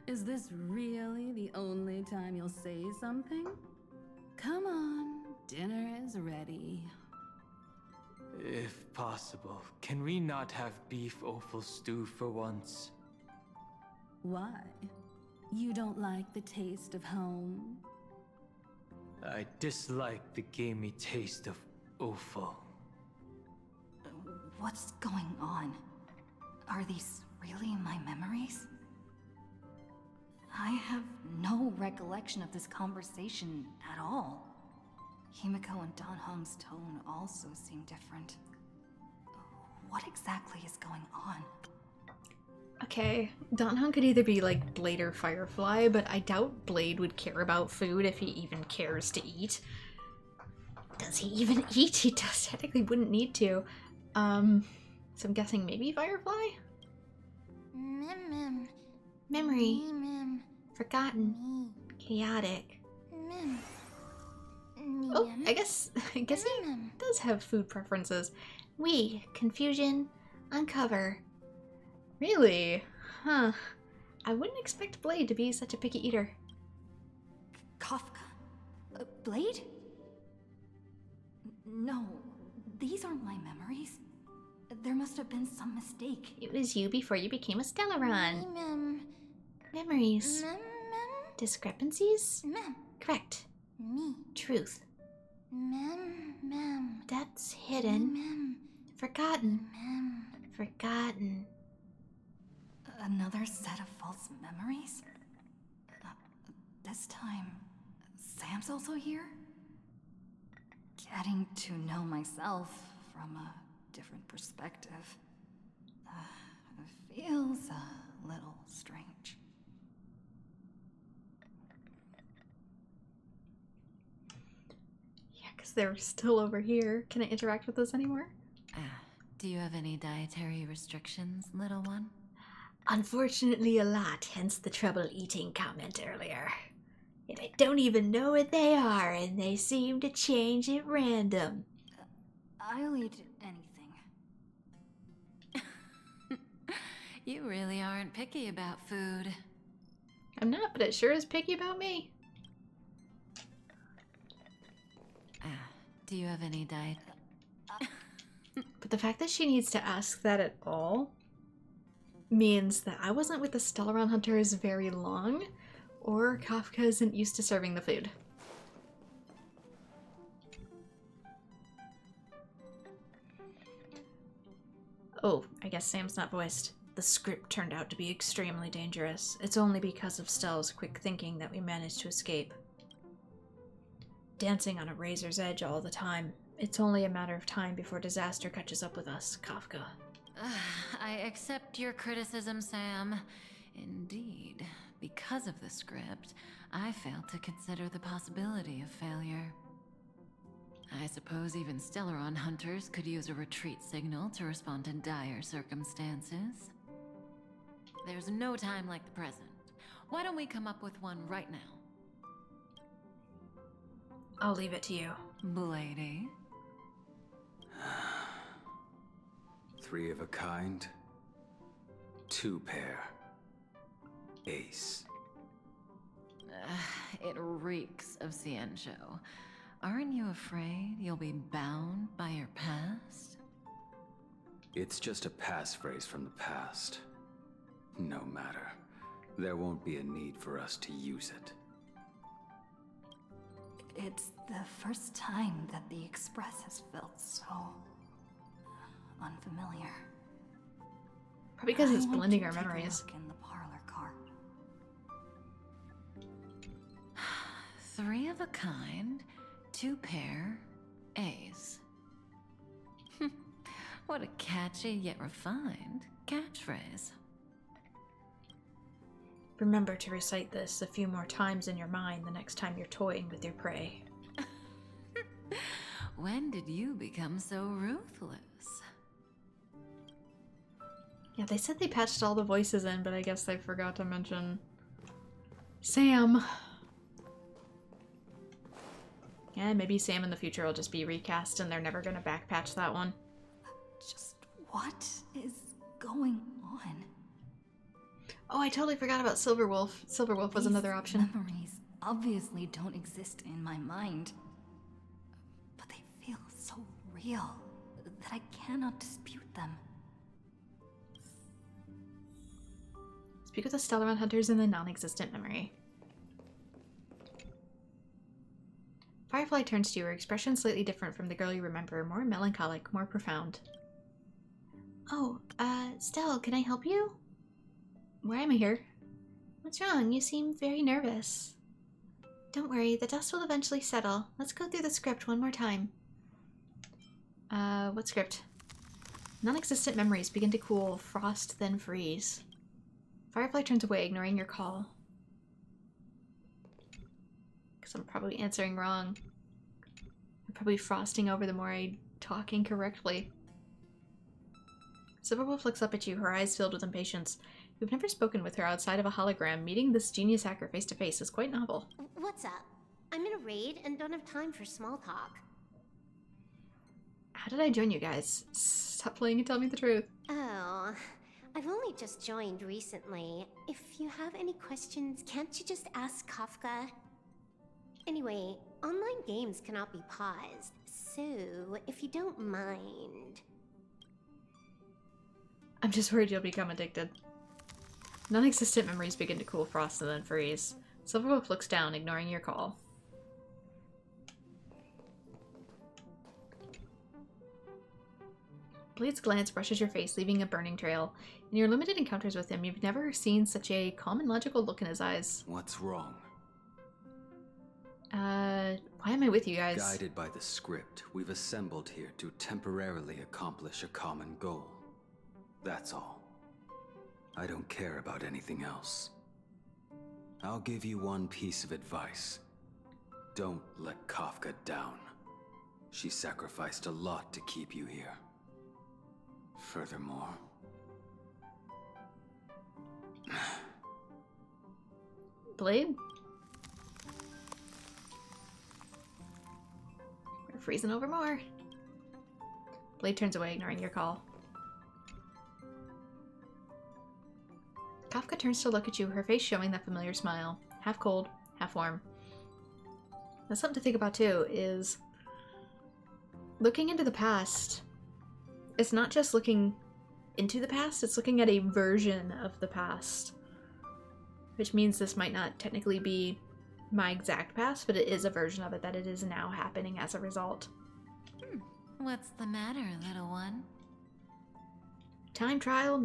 Is this really the only time you'll say something? Come on, dinner is ready. If possible, can we not have beef offal stew for once? Why? You don't like the taste of home? I dislike the gamey taste of offal. What's going on? Are these really my memories? I have no recollection of this conversation at all. Himiko and Don Hung's tone also seem different. What exactly is going on? Okay, Don Hung could either be like Blade or Firefly, but I doubt Blade would care about food if he even cares to eat. Does he even eat? He does technically wouldn't need to. So I'm guessing maybe Firefly? Mem. Memory. Mem. Forgotten. Me. Chaotic. Mem. Oh, I guess he does have food preferences. We, confusion, uncover. Really? Huh. I wouldn't expect Blade to be such a picky eater. Kafka? Blade? No, these aren't my memories. There must have been some mistake. It was you before you became a Stellaron. Mem. Memories. Mem. Discrepancies? Mem. Correct. Me. Truth. Mem. Depths hidden. Mem. Forgotten. Mem. Forgotten. Another set of false memories? This time, Sam's also here? Getting to know myself from a different perspective feels a little strange. Yeah, because they're still over here. Can I interact with those anymore? Do you have any dietary restrictions, little one? Unfortunately, a lot, hence the trouble eating comment earlier. Yet I don't even know what they are, and they seem to change at random. I'll eat anything. You really aren't picky about food. I'm not, but it sure is picky about me. Do you have any diet? But the fact that she needs to ask that at all means that I wasn't with the Stellaron Hunters very long, or Kafka isn't used to serving the food. Oh, I guess Sam's not voiced. The script turned out to be extremely dangerous. It's only because of Stell's quick thinking that we managed to escape. Dancing on a razor's edge all the time. It's only a matter of time before disaster catches up with us, Kafka. I accept your criticism, Sam. Indeed, because of the script, I failed to consider the possibility of failure. I suppose even Stellaron hunters could use a retreat signal to respond in dire circumstances. There's no time like the present. Why don't we come up with one right now? I'll leave it to you. Lady? 3 of a kind. 2 pair. Ace. It reeks of Ciencio. Aren't you afraid you'll be bound by your past? It's just a passphrase from the past. No matter. There won't be a need for us to use it. It's the first time that the Express has felt so unfamiliar. Probably because it's I want blending to our take a memories. look in the parlor car. 3 of a kind, 2 pair, Ace. What a catchy yet refined catchphrase. Remember to recite this a few more times in your mind the next time you're toying with your prey. When did you become so ruthless? Yeah, they said they patched all the voices in, but I guess they forgot to mention Sam. Yeah, maybe Sam in the future will just be recast and they're never gonna backpatch that one. Just what is going on? Oh, I totally forgot about Silverwolf. Silverwolf was another option. Memories obviously don't exist in my mind, but they feel so real that I cannot dispute them. Speak with the Stellaron hunters in the non-existent memory. Firefly turns to you, her expression slightly different from the girl you remember, more melancholic, more profound. Oh, Stell, can I help you? Why am I here? What's wrong? You seem very nervous. Don't worry, the dust will eventually settle. Let's go through the script one more time. What script? Non-existent memories begin to cool, frost, then freeze. Firefly turns away, ignoring your call. Because I'm probably answering wrong. I'm probably frosting over the more I talk incorrectly. Silverwolf looks up at you, her eyes filled with impatience. You've never spoken with her outside of a hologram. Meeting this genius hacker face to face is quite novel. What's up? I'm in a raid and don't have time for small talk. How did I join you guys? Stop playing and tell me the truth. Oh, I've only just joined recently. If you have any questions, can't you just ask Kafka? Anyway, online games cannot be paused, so if you don't mind... I'm just worried you'll become addicted. Non-existent memories begin to cool, frost, and then freeze. Silverwolf looks down, ignoring your call. Blade's glance brushes your face, leaving a burning trail. In your limited encounters with him, you've never seen such a calm and logical look in his eyes. What's wrong? Why am I with you guys? Guided by the script, we've assembled here to temporarily accomplish a common goal. That's all. I don't care about anything else. I'll give you one piece of advice. Don't let Kafka down. She sacrificed a lot to keep you here. Furthermore... Blade? We're freezing over more. Blade turns away, ignoring your call. Kafka turns to look at you, her face showing that familiar smile. Half cold, half warm. That's something to think about too, is looking into the past. It's not just looking into the past, it's looking at a version of the past. Which means this might not technically be my exact past, but it is a version of it that it is now happening as a result. What's the matter, little one? Time travel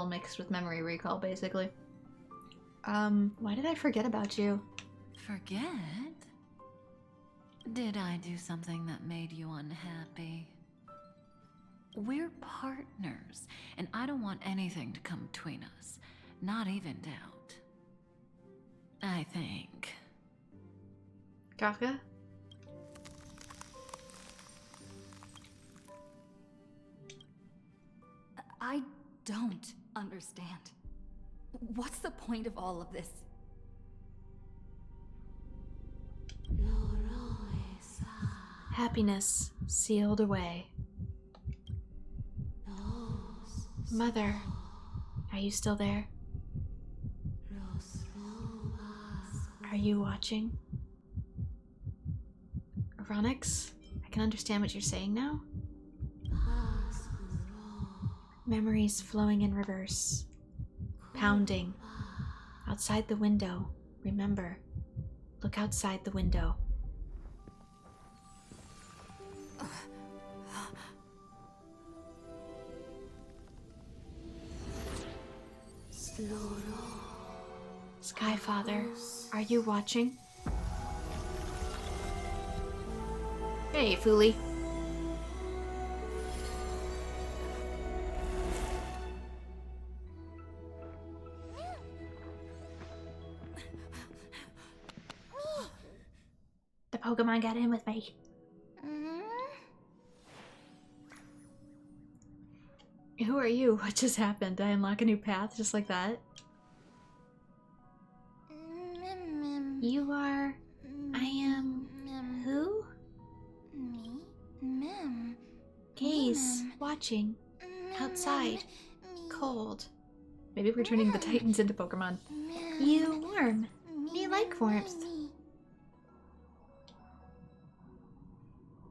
mixed with memory recall, basically. Why did I forget about you? Forget? Did I do something that made you unhappy? We're partners, and I don't want anything to come between us. Not even doubt. I think. Kafka? I don't understand. What's the point of all of this? Happiness sealed away. Mother, are you still there? Are you watching? Ronix, I can understand what you're saying now. Memories flowing in reverse. Pounding. Outside the window. Remember, look outside the window. Skyfather, are you watching? Hey, Foolie. The Pokemon got in with me. Who are you? What just happened? Did I unlock a new path just like that? You are... I am... Who? Gaze. Watching. Outside. Cold. Maybe we're turning the Titans into Pokemon. You warm. Me like warmth.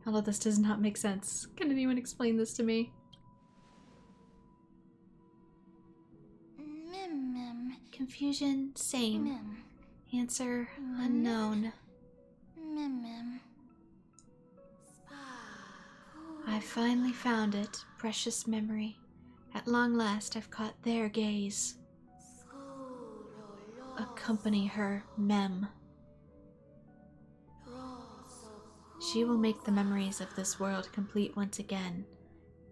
Although this does not make sense. Can anyone explain this to me? Confusion, same. Answer, unknown. I finally found it, precious memory. At long last I've caught their gaze. Accompany her, Mem. She will make the memories of this world complete once again.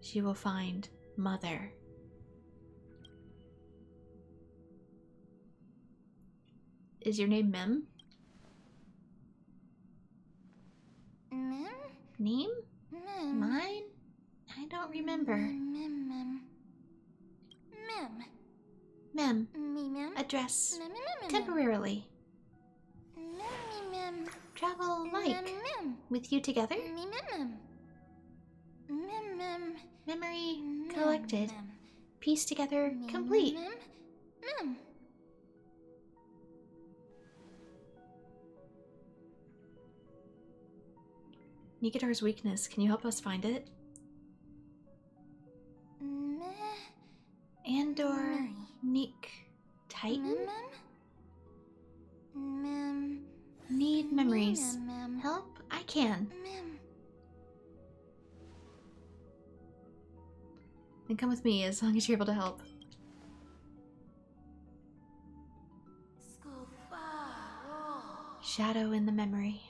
She will find Mother. Is your name Mem? Name? Mine? I don't remember. Mem. Address. Temporarily. Travel like. With you together? Memory collected. Piece together complete. Nikitor's weakness. Can you help us find it? Andor Nik Titan? Need memories. Help? I can. Then come with me as long as you're able to help. Shadow in the memory.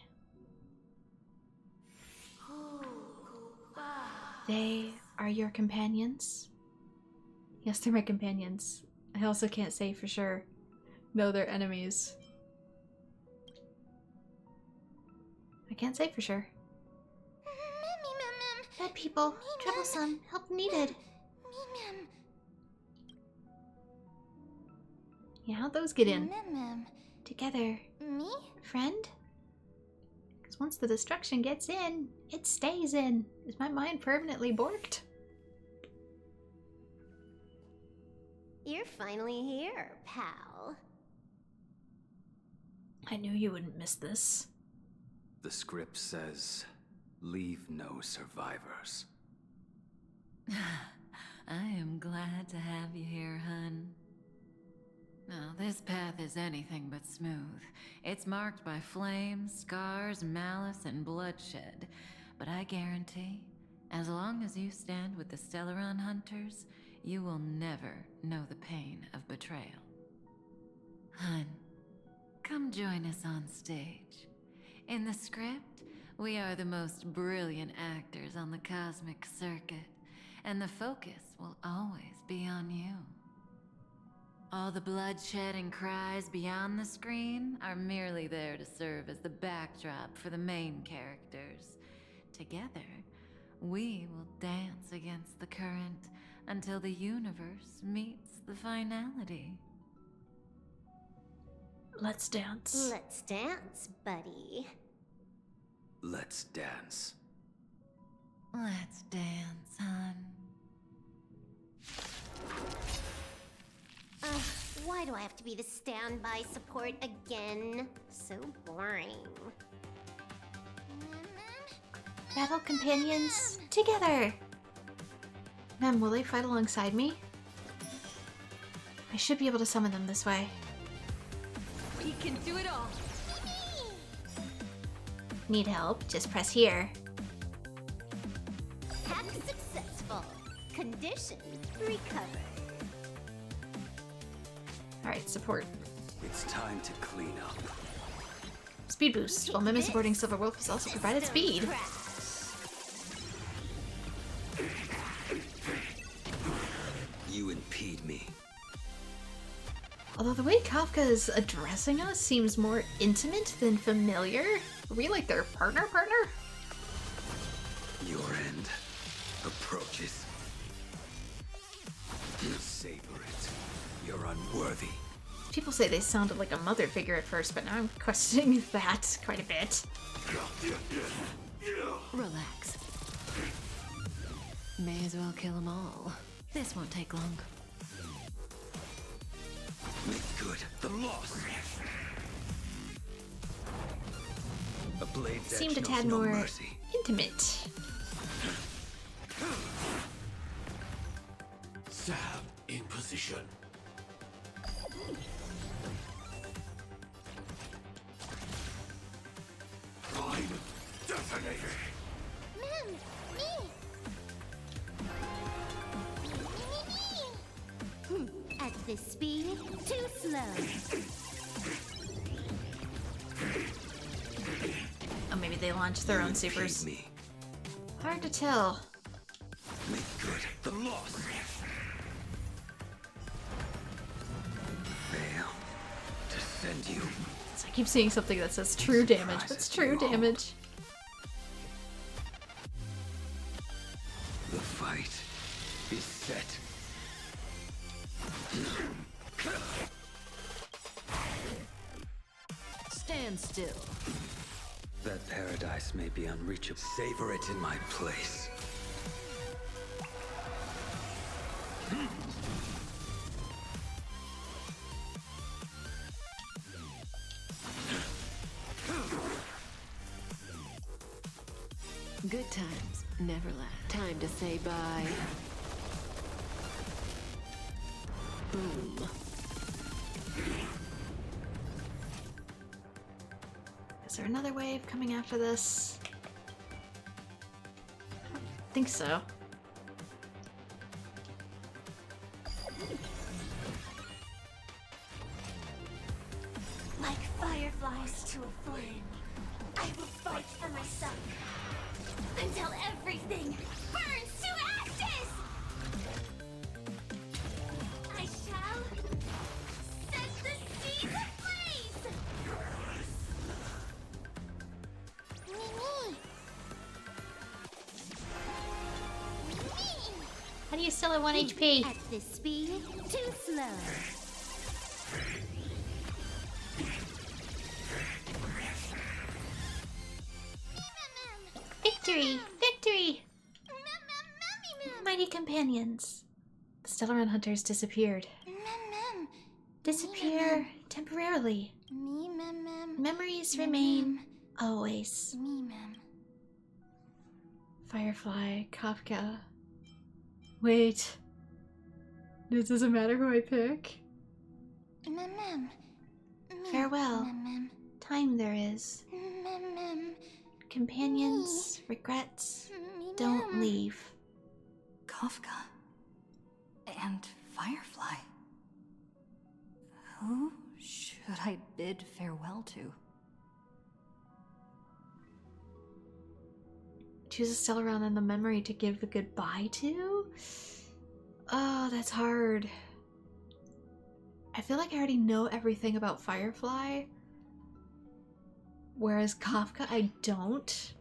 They are your companions? Yes, they're my companions. I also can't say for sure. No, they're enemies. I can't say for sure. Bad people. Troublesome. Help needed. Yeah, how'd those get in? Together. Friend? Because once the destruction gets in, it stays in. Is my mind permanently borked? You're finally here, pal. I knew you wouldn't miss this. The script says, leave no survivors. I am glad to have you here, hun. Now, this path is anything but smooth. It's marked by flames, scars, malice, and bloodshed. But I guarantee, as long as you stand with the Stellaron hunters, you will never know the pain of betrayal. Hun, come join us on stage. In the script, we are the most brilliant actors on the cosmic circuit, and the focus will always be on you. All the bloodshed and cries beyond the screen are merely there to serve as the backdrop for the main characters. Together, we will dance against the current until the universe meets the finality. Let's dance. Let's dance, buddy. Let's dance. Let's dance, hon. Why do I have to be the standby support again? So boring. Battle companions, together! Mem, will they fight alongside me? I should be able to summon them this way. We can do it all. Need help? Just press here. Hack successful. Condition recovered. Alright, support. It's time to clean up. Speed boost. While Mem is supporting Silver Wolf has also provided speed. You impede me. Although the way Kafka is addressing us seems more intimate than familiar. Are we like their partner? Your end approaches. Savor it. You're unworthy. People say they sounded like a mother figure at first, but now I'm questioning that quite a bit. Relax. May as well kill them all. This won't take long. Make good the loss. A blade that Seemed a knows tad no more mercy. intimate. Sam in position. I'm detonated. Mem, me. At this speed, too slow. Oh, maybe they launched their own supers. Me. Hard to tell. Make good the loss. Fail to send you. So I keep seeing something that says true damage, but it's true damage. The fight is set. Stand still. That paradise may be unreachable. Savor it in my place. Good times never last. Time to say bye. Boom. Is there another wave coming after this? I don't think so. Like fireflies to a flame, I will fight for myself until everything burns to ashes! I shall set the seas ablaze! Mimi! How do you still have 1 HP? At this speed, too slow. Victory! Victory! Mighty companions. The Stellaron hunters disappeared. Disappear temporarily. Memories remain always. Firefly, Kafka. Wait. It doesn't matter who I pick. Farewell. Time there is. Companions, regrets, don't leave. Kafka and Firefly. Who should I bid farewell to? Choose a Stellaron and the memory to give the goodbye to? Oh, that's hard. I feel like I already know everything about Firefly, whereas Kafka, I don't.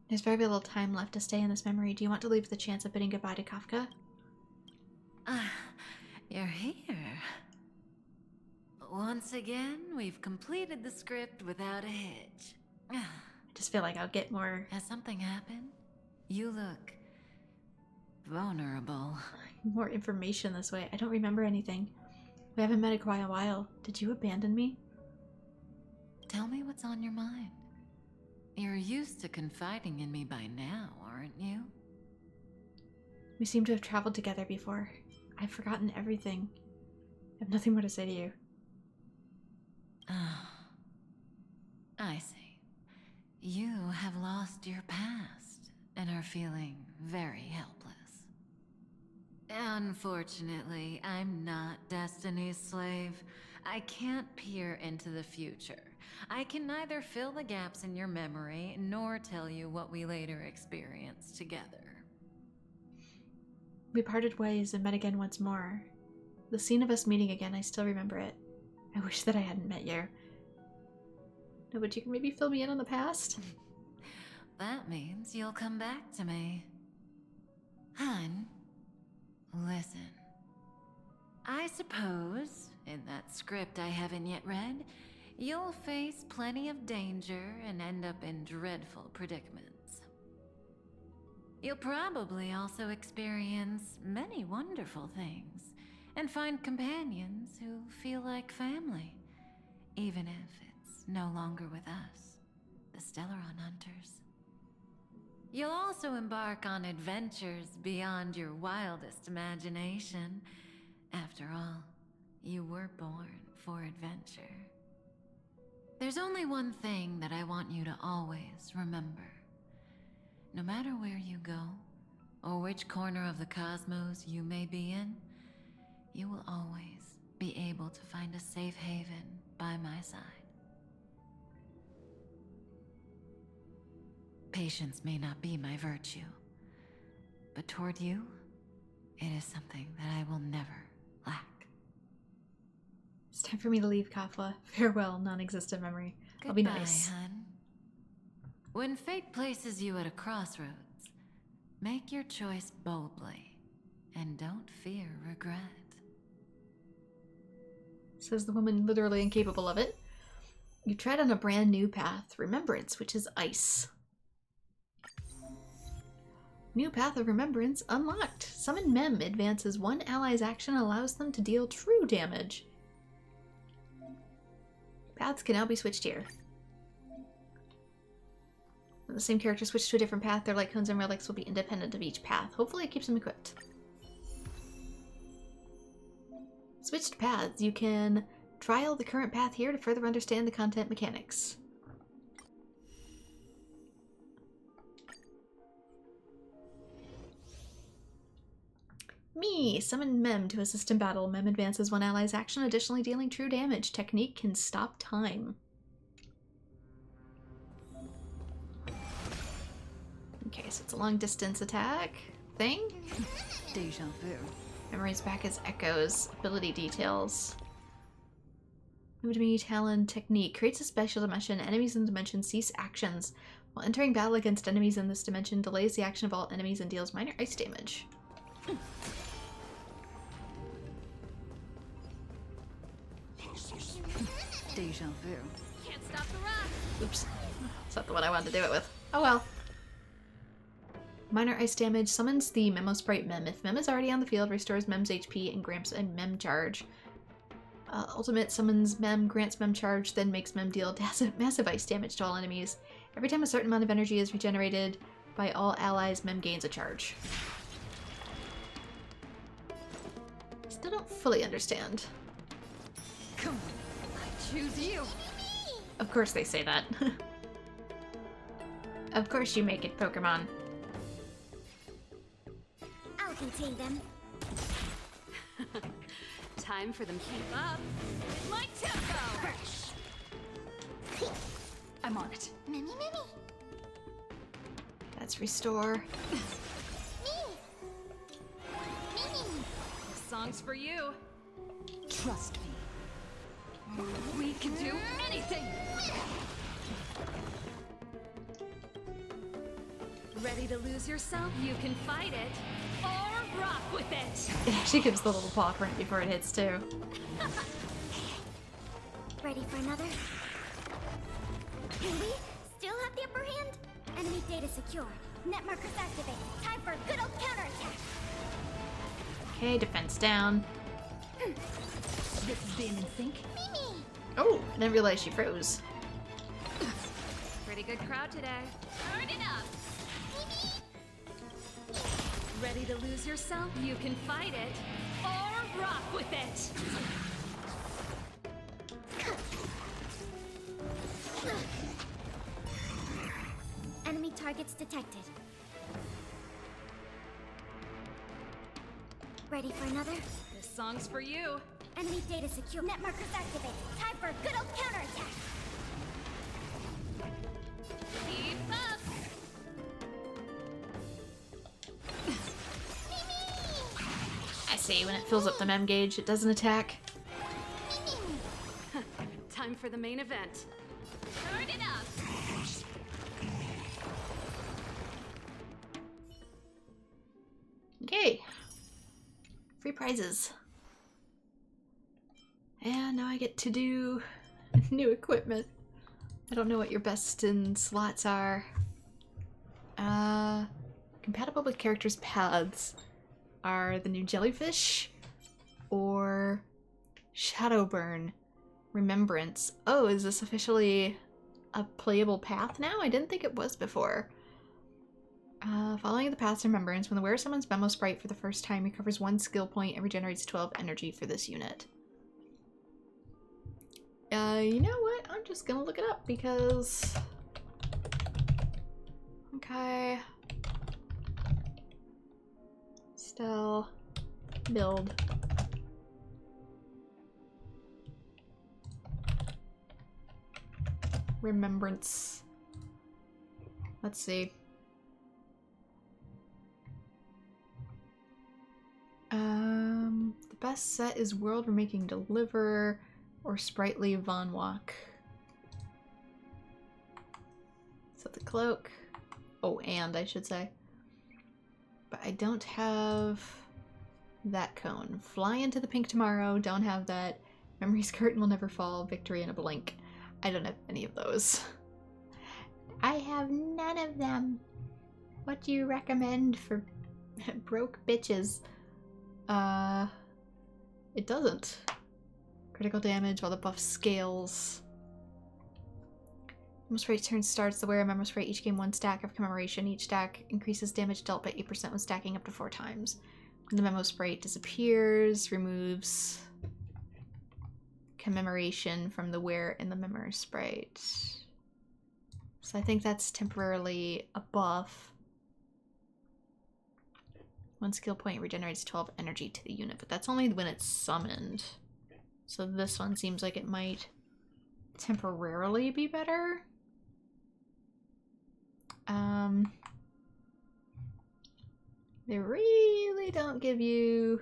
There's very little time left to stay in this memory. Do you want to leave the chance of bidding goodbye to Kafka? You're here. Once again, we've completed the script without a hitch. I just feel like I'll get more... Has something happened? You look... vulnerable. more information this way. I don't remember anything. We haven't met in quite a while. Did you abandon me? Tell me what's on your mind. You're used to confiding in me by now, aren't you? We seem to have traveled together before. I've forgotten everything. I have nothing more to say to you. Ah, I see. You have lost your past and are feeling very helpless. Unfortunately, I'm not Destiny's slave. I can't peer into the future. I can neither fill the gaps in your memory nor tell you what we later experienced together. We parted ways and met again once more. The scene of us meeting again, I still remember it. I wish that I hadn't met you. No, but you can maybe fill me in on the past? That means you'll come back to me. Hun, listen. I suppose, in that script I haven't yet read, you'll face plenty of danger and end up in dreadful predicaments. You'll probably also experience many wonderful things and find companions who feel like family, even if it's no longer with us, the Stellaron Hunters. You'll also embark on adventures beyond your wildest imagination. After all, you were born for adventure. There's only one thing that I want you to always remember. No matter where you go, or which corner of the cosmos you may be in, you will always be able to find a safe haven by my side. Patience may not be my virtue, but toward you, it is something that I will never lack. It's time for me to leave, Kafla. Farewell, non-existent memory. I'll be nice. Goodbye, hun. When fate places you at a crossroads, make your choice boldly, and don't fear regret. Says the woman literally incapable of it. You tread on a brand new path, Remembrance, which is ice. New path of Remembrance unlocked. Summon Mem advances one ally's action and allows them to deal true damage. Paths can now be switched here. When the same character switches to a different path, their light cones and relics will be independent of each path. Hopefully it keeps them equipped. Switched paths. You can trial the current path here to further understand the content mechanics. Me! Summon Mem to assist in battle. Mem advances one ally's action, additionally dealing true damage. Technique can stop time. Okay, so it's a long distance attack thing. Deja vu. Memories back as echoes. Ability details. Move to me, Talon, technique. Creates a special dimension. Enemies in the dimension cease actions. While entering battle against enemies in this dimension, delays the action of all enemies and deals minor ice damage. Deja vu. Can't stop the rush. Oops. That's not the one I wanted to do it with. Oh well. Minor ice damage summons the Memo Sprite Mem. If Mem is already on the field, restores Mem's HP and grants a Mem charge. Ultimate summons Mem, grants Mem charge, then makes Mem deal massive ice damage to all enemies. Every time a certain amount of energy is regenerated by all allies, Mem gains a charge. Still don't fully understand. Come on, I choose you. Of course they say that. Of course you make it, Pokemon. I'll contain them. Time for them to keep up with my tempo. I'm on it. Mimi. Let's restore. This song's for you. Trust me. We can do anything! Ready to lose yourself? You can fight it, or rock with it! It actually gives the little paw print before it hits too. Ready for another? We still have the upper hand? Enemy data secure. Net markers activate. Time for a good old counterattack. Okay, defense down. This is being in sync. Mimi! Oh, didn't realize she froze. Pretty good crowd today. Turn it up! Ready to lose yourself? You can fight it, or rock with it! Enemy targets detected. Ready for another? This song's for you. Enemy data secure. Net markers activate. Time for a good old counterattack. Keep up! I see, when it fills up the mem gauge, it doesn't attack. Time for the main event. Turn it up! Okay. Free prizes. And now I get to do new equipment. I don't know what your best in slots are. Compatible with characters' paths are the new jellyfish or Shadowburn Remembrance. Oh, is this officially a playable path now? I didn't think it was before. Following the path's remembrance, when the wearer summons Memo Sprite for the first time, recovers 1 skill point and regenerates 12 energy for this unit. You know what? I'm just gonna look it up because... Okay. Still. Build. Remembrance. Let's see. The best set is World Remaking Deliver or Sprightly Von Walk. So the cloak. Oh, and I should say. But I don't have that cone. Fly into the pink tomorrow. Don't have that. Memory's curtain will never fall. Victory in a blink. I don't have any of those. I have none of them. What do you recommend for broke bitches? It doesn't. Critical damage while the buff scales. Memo Sprite turn starts. The wearer Memo Sprite each gain 1 stack of commemoration. Each stack increases damage dealt by 8% when stacking up to 4 times. When the Memo Sprite disappears, removes commemoration from the wearer in the Memo Sprite. So I think that's temporarily a buff. 1 skill point regenerates 12 energy to the unit, but that's only when it's summoned. So this one seems like it might temporarily be better. They really don't give you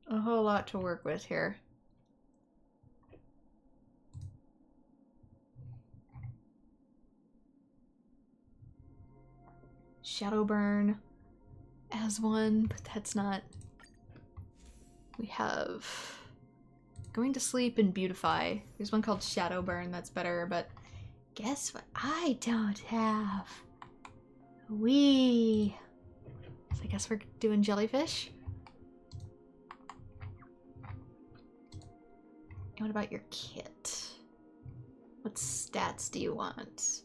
a whole lot to work with here. Shadowburn as one, but that's not... We have Going to Sleep and Beautify. There's one called Shadowburn that's better, but guess what I don't have? So I guess we're doing jellyfish. And what about your kit? What stats do you want?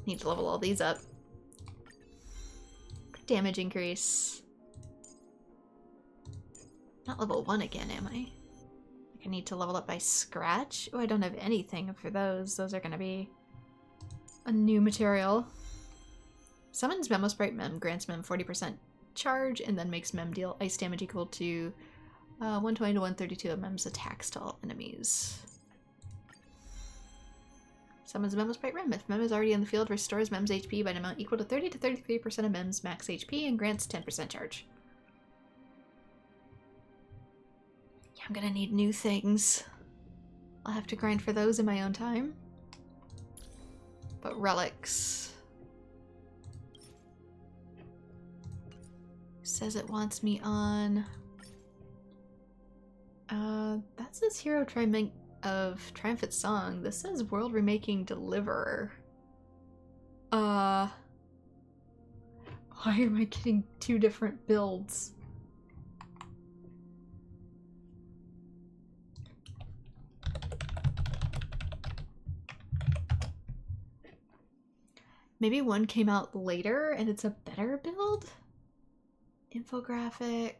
Need to level all these up. Damage increase. Not level 1 again, am I? I need to level up by scratch? Oh, I don't have anything for those. Those are gonna be a new material. Summons Memo Sprite Mem, grants Mem 40% charge, and then makes Mem deal ice damage equal to 120 to 132 of Mem's attacks to all enemies. Summons a Mem sprite Rem. If Mem is already in the field, restores Mem's HP by an amount equal to 30 to 33% of Mem's max HP and grants 10% charge. Yeah, I'm gonna need new things. I'll have to grind for those in my own time. But relics. Says it wants me on... that says Hero of Triumphant Song. This says World Remaking Deliverer. Why am I getting two different builds? Maybe one came out later and it's a better build? Infographic.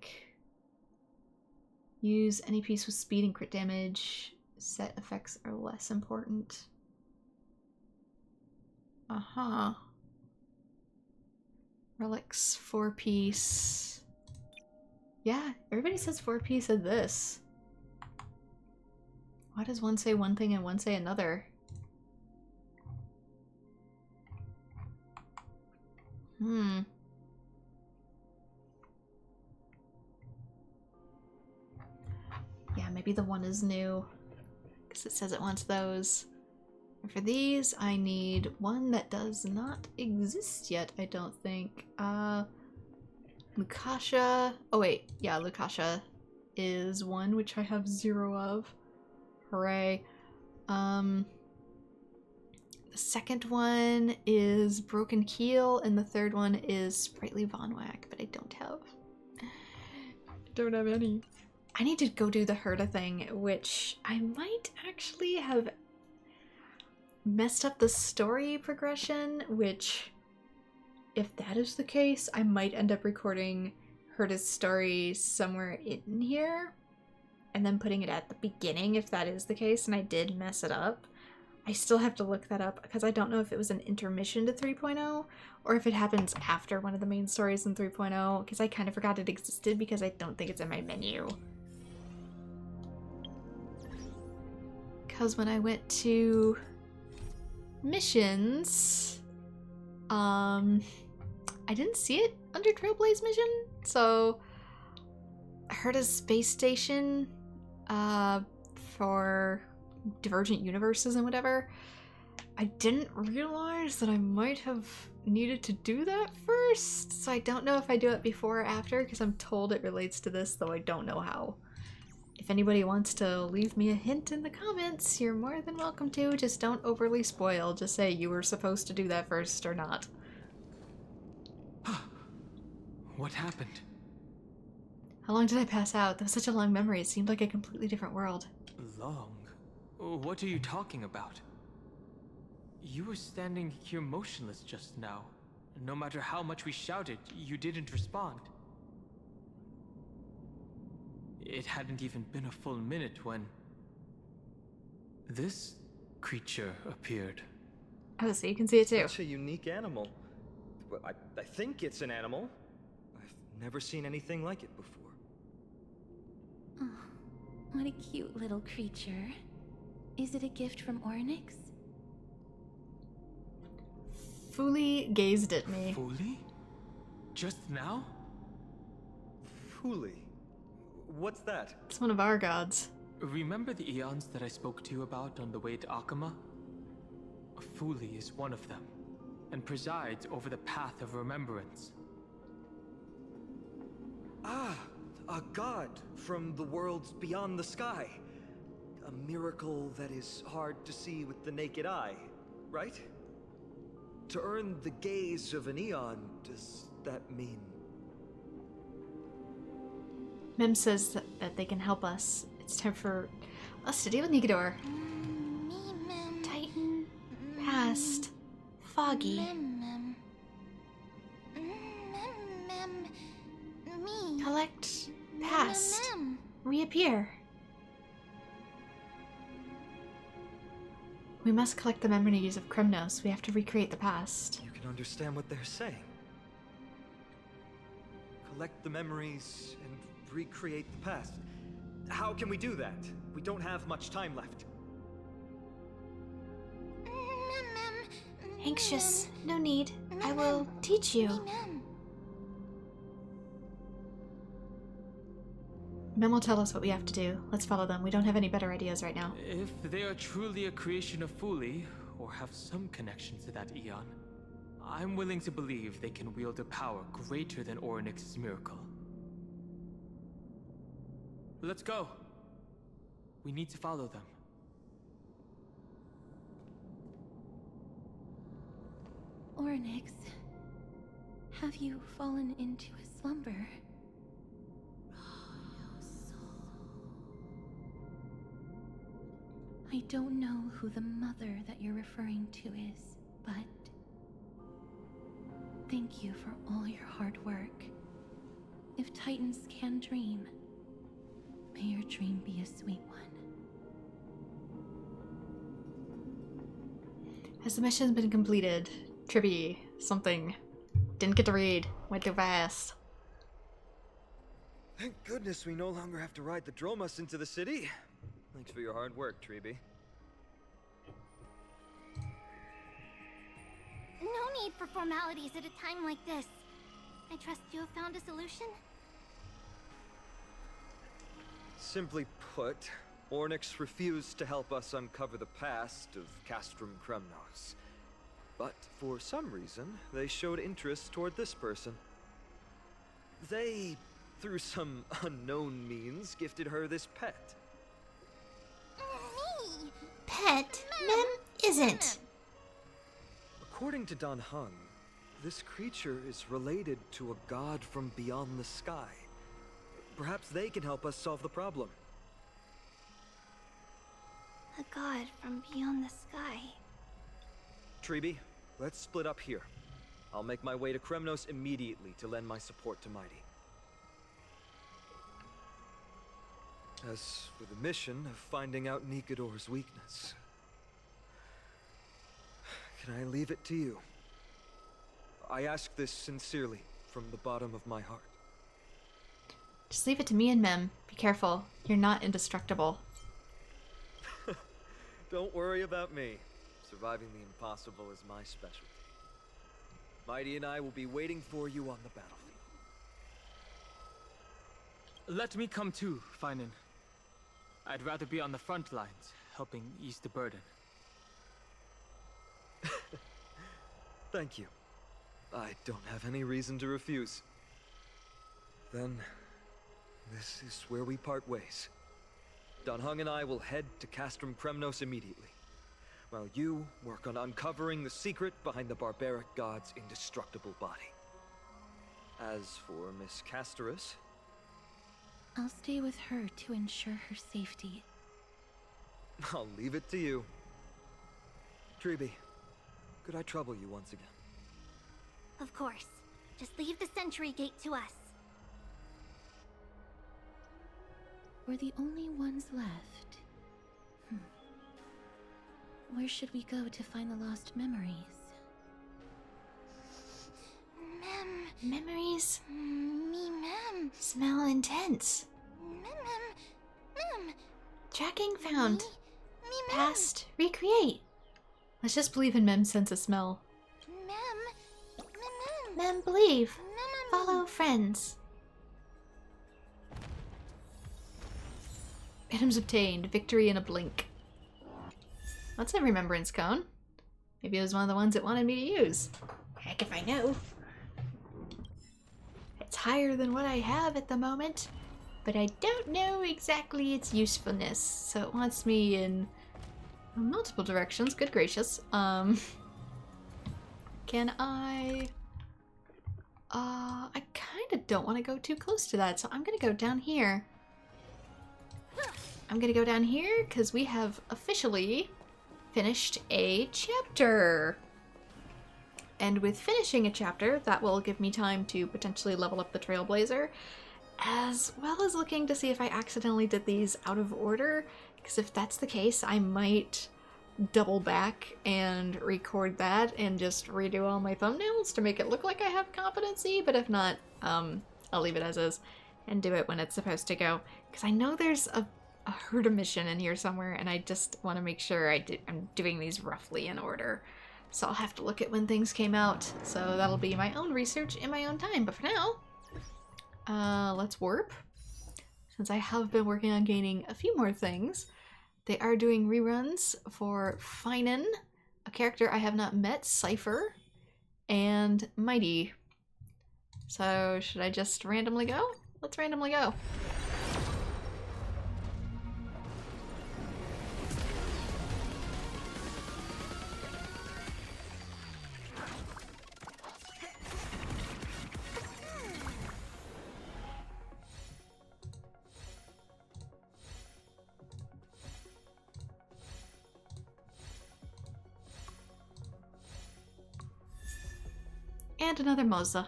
Use any piece with speed and crit damage. Set effects are less important. Uh-huh. Relics 4-piece. Yeah, everybody says 4-piece of this. Why does one say one thing and one say another? Yeah, maybe the one is new. Because it says it wants those. And for these, I need one that does not exist yet, I don't think. Lukasha. Oh wait, yeah, Lukasha is one which I have 0 of. Hooray. The second one is Broken Keel, and the third one is Sprightly Von Whack, but I don't have any. I need to go do the Herda thing, which I might actually have messed up the story progression, which, if that is the case, I might end up recording Herda's story somewhere in here, and then putting it at the beginning if that is the case, and I did mess it up. I still have to look that up because I don't know if it was an intermission to 3.0 or if it happens after one of the main stories in 3.0 because I kind of forgot it existed because I don't think it's in my menu. Because when I went to missions, I didn't see it under Trailblaze mission, so I heard a space station for Divergent Universes and whatever. I didn't realize that I might have needed to do that first, so I don't know if I do it before or after because I'm told it relates to this, though I don't know how. If anybody wants to leave me a hint in the comments, you're more than welcome to. Just don't overly spoil. Just say you were supposed to do that first or not. What happened? How long did I pass out? That was such a long memory. It seemed like a completely different world. Long? What are you talking about? You were standing here motionless just now. No matter how much we shouted, you didn't respond. It hadn't even been a full minute when this creature appeared. Oh, so you can see it too. Such a unique animal. I think it's an animal. I've never seen anything like it before. Oh, what a cute little creature. Is it a gift from Ornyx? Fuli gazed at me. Fuli? Just now? Fuli? What's that? It's one of our gods. Remember the eons that I spoke to you about on the way to Akama? Fuli is one of them, and presides over the Path of Remembrance. Ah, a god from the worlds beyond the sky. A miracle that is hard to see with the naked eye, right? To earn the gaze of an eon, does that mean? Mem says that they can help us. It's time for us to deal with Nigador. Titan. Past. Foggy. Collect. Past. Reappear. We must collect the memories of Kremnos. We have to recreate the past. You can understand what they're saying. Collect the memories and recreate the past. How can we do that? We don't have much time left. anxious. No need. I will teach you. Mem will tell us what we have to do. Let's follow them. We don't have any better ideas right now. If they are truly a creation of Fuli, or have some connection to that Eon, I'm willing to believe they can wield a power greater than Orynyx's miracle. Let's go. We need to follow them. Orynyx, have you fallen into a slumber? I don't know who the mother that you're referring to is, but thank you for all your hard work. If Titans can dream, may your dream be a sweet one. Has the mission been completed? Tribby, something. Didn't get to read. Went too fast. Thank goodness we no longer have to ride the Dromus into the city. Thanks for your hard work, Treby. No need for formalities at a time like this. I trust you have found a solution? Simply put, Orynyx refused to help us uncover the past of Castrum Kremnos. But for some reason, they showed interest toward this person. They, through some unknown means, gifted her this pet. Me? Pet? Mem isn't. According to Dan Heng, this creature is related to a god from beyond the sky. Perhaps they can help us solve the problem. A god from beyond the sky. Treby, let's split up here. I'll make my way to Kremnos immediately to lend my support to Mighty. As for the mission of finding out Nikador's weakness, can I leave it to you? I ask this sincerely from the bottom of my heart. Just leave it to me and Mem. Be careful. You're not indestructible. Don't worry about me. Surviving the impossible is my specialty. Mighty and I will be waiting for you on the battlefield. Let me come too, Finan. I'd rather be on the front lines, helping ease the burden. Thank you. I don't have any reason to refuse. Then, this is where we part ways. Dan Heng and I will head to Castrum Kremnos immediately, while you work on uncovering the secret behind the barbaric god's indestructible body. As for Miss Casterus, I'll stay with her to ensure her safety. I'll leave it to you. Treby, could I trouble you once again? Of course. Just leave the Sentry Gate to us. We're the only ones left. Where should we go to find the lost memories? Mem. Memories? Me, Mem. Smell intense. Mem. Tracking found. Me, Past. Recreate. Let's just believe in Mem's sense of smell. Mem, believe. Follow friends. Items obtained. Victory in a blink. That's a remembrance cone. Maybe it was one of the ones it wanted me to use. Heck if I know. It's higher than what I have at the moment, but I don't know exactly its usefulness, so it wants me in multiple directions. Good gracious. Can I... I kind of don't want to go too close to that, so I'm going to go down here. I'm going to go down here because we have officially finished a chapter. And with finishing a chapter, that will give me time to potentially level up the Trailblazer, as well as looking to see if I accidentally did these out of order, because if that's the case, I might double back and record that and just redo all my thumbnails to make it look like I have competency, but if not, I'll leave it as is and do it when it's supposed to go, because I know there's a Herda mission in here somewhere, and I just want to make sure I'm doing these roughly in order. So I'll have to look at when things came out. So that'll be my own research in my own time. But for now, let's warp. Since I have been working on gaining a few more things, they are doing reruns for Finan, a character I have not met, Cypher, and Mighty. So should I just randomly go? Let's randomly go. And another Moza.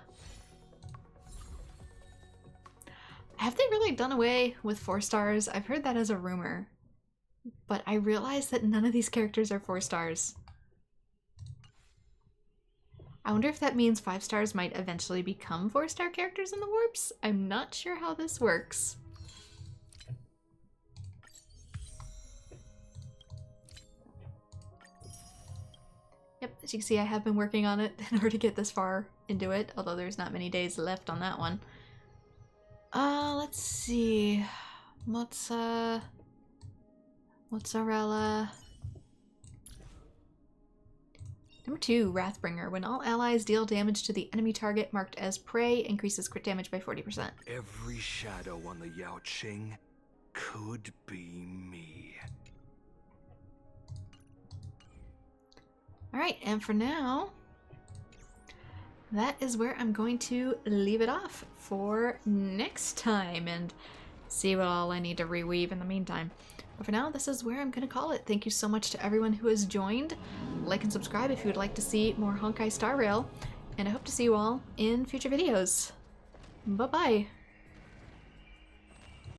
Have they really done away with 4 stars? I've heard that as a rumor. But I realize that none of these characters are 4 stars. I wonder if that means 5 stars might eventually become 4-star characters in the warps? I'm not sure how this works. Yep, as you can see, I have been working on it in order to get this far into it, although there's not many days left on that one. Let's see. Mozzarella. Number 2, Wrathbringer. When all allies deal damage to the enemy target marked as prey, increases crit damage by 40%. Every shadow on the Yao Qing could be me. Alright, and for now, that is where I'm going to leave it off for next time and see what all I need to reweave in the meantime. But for now, this is where I'm going to call it. Thank you so much to everyone who has joined. Like and subscribe if you would like to see more Honkai Star Rail, and I hope to see you all in future videos. Bye-bye!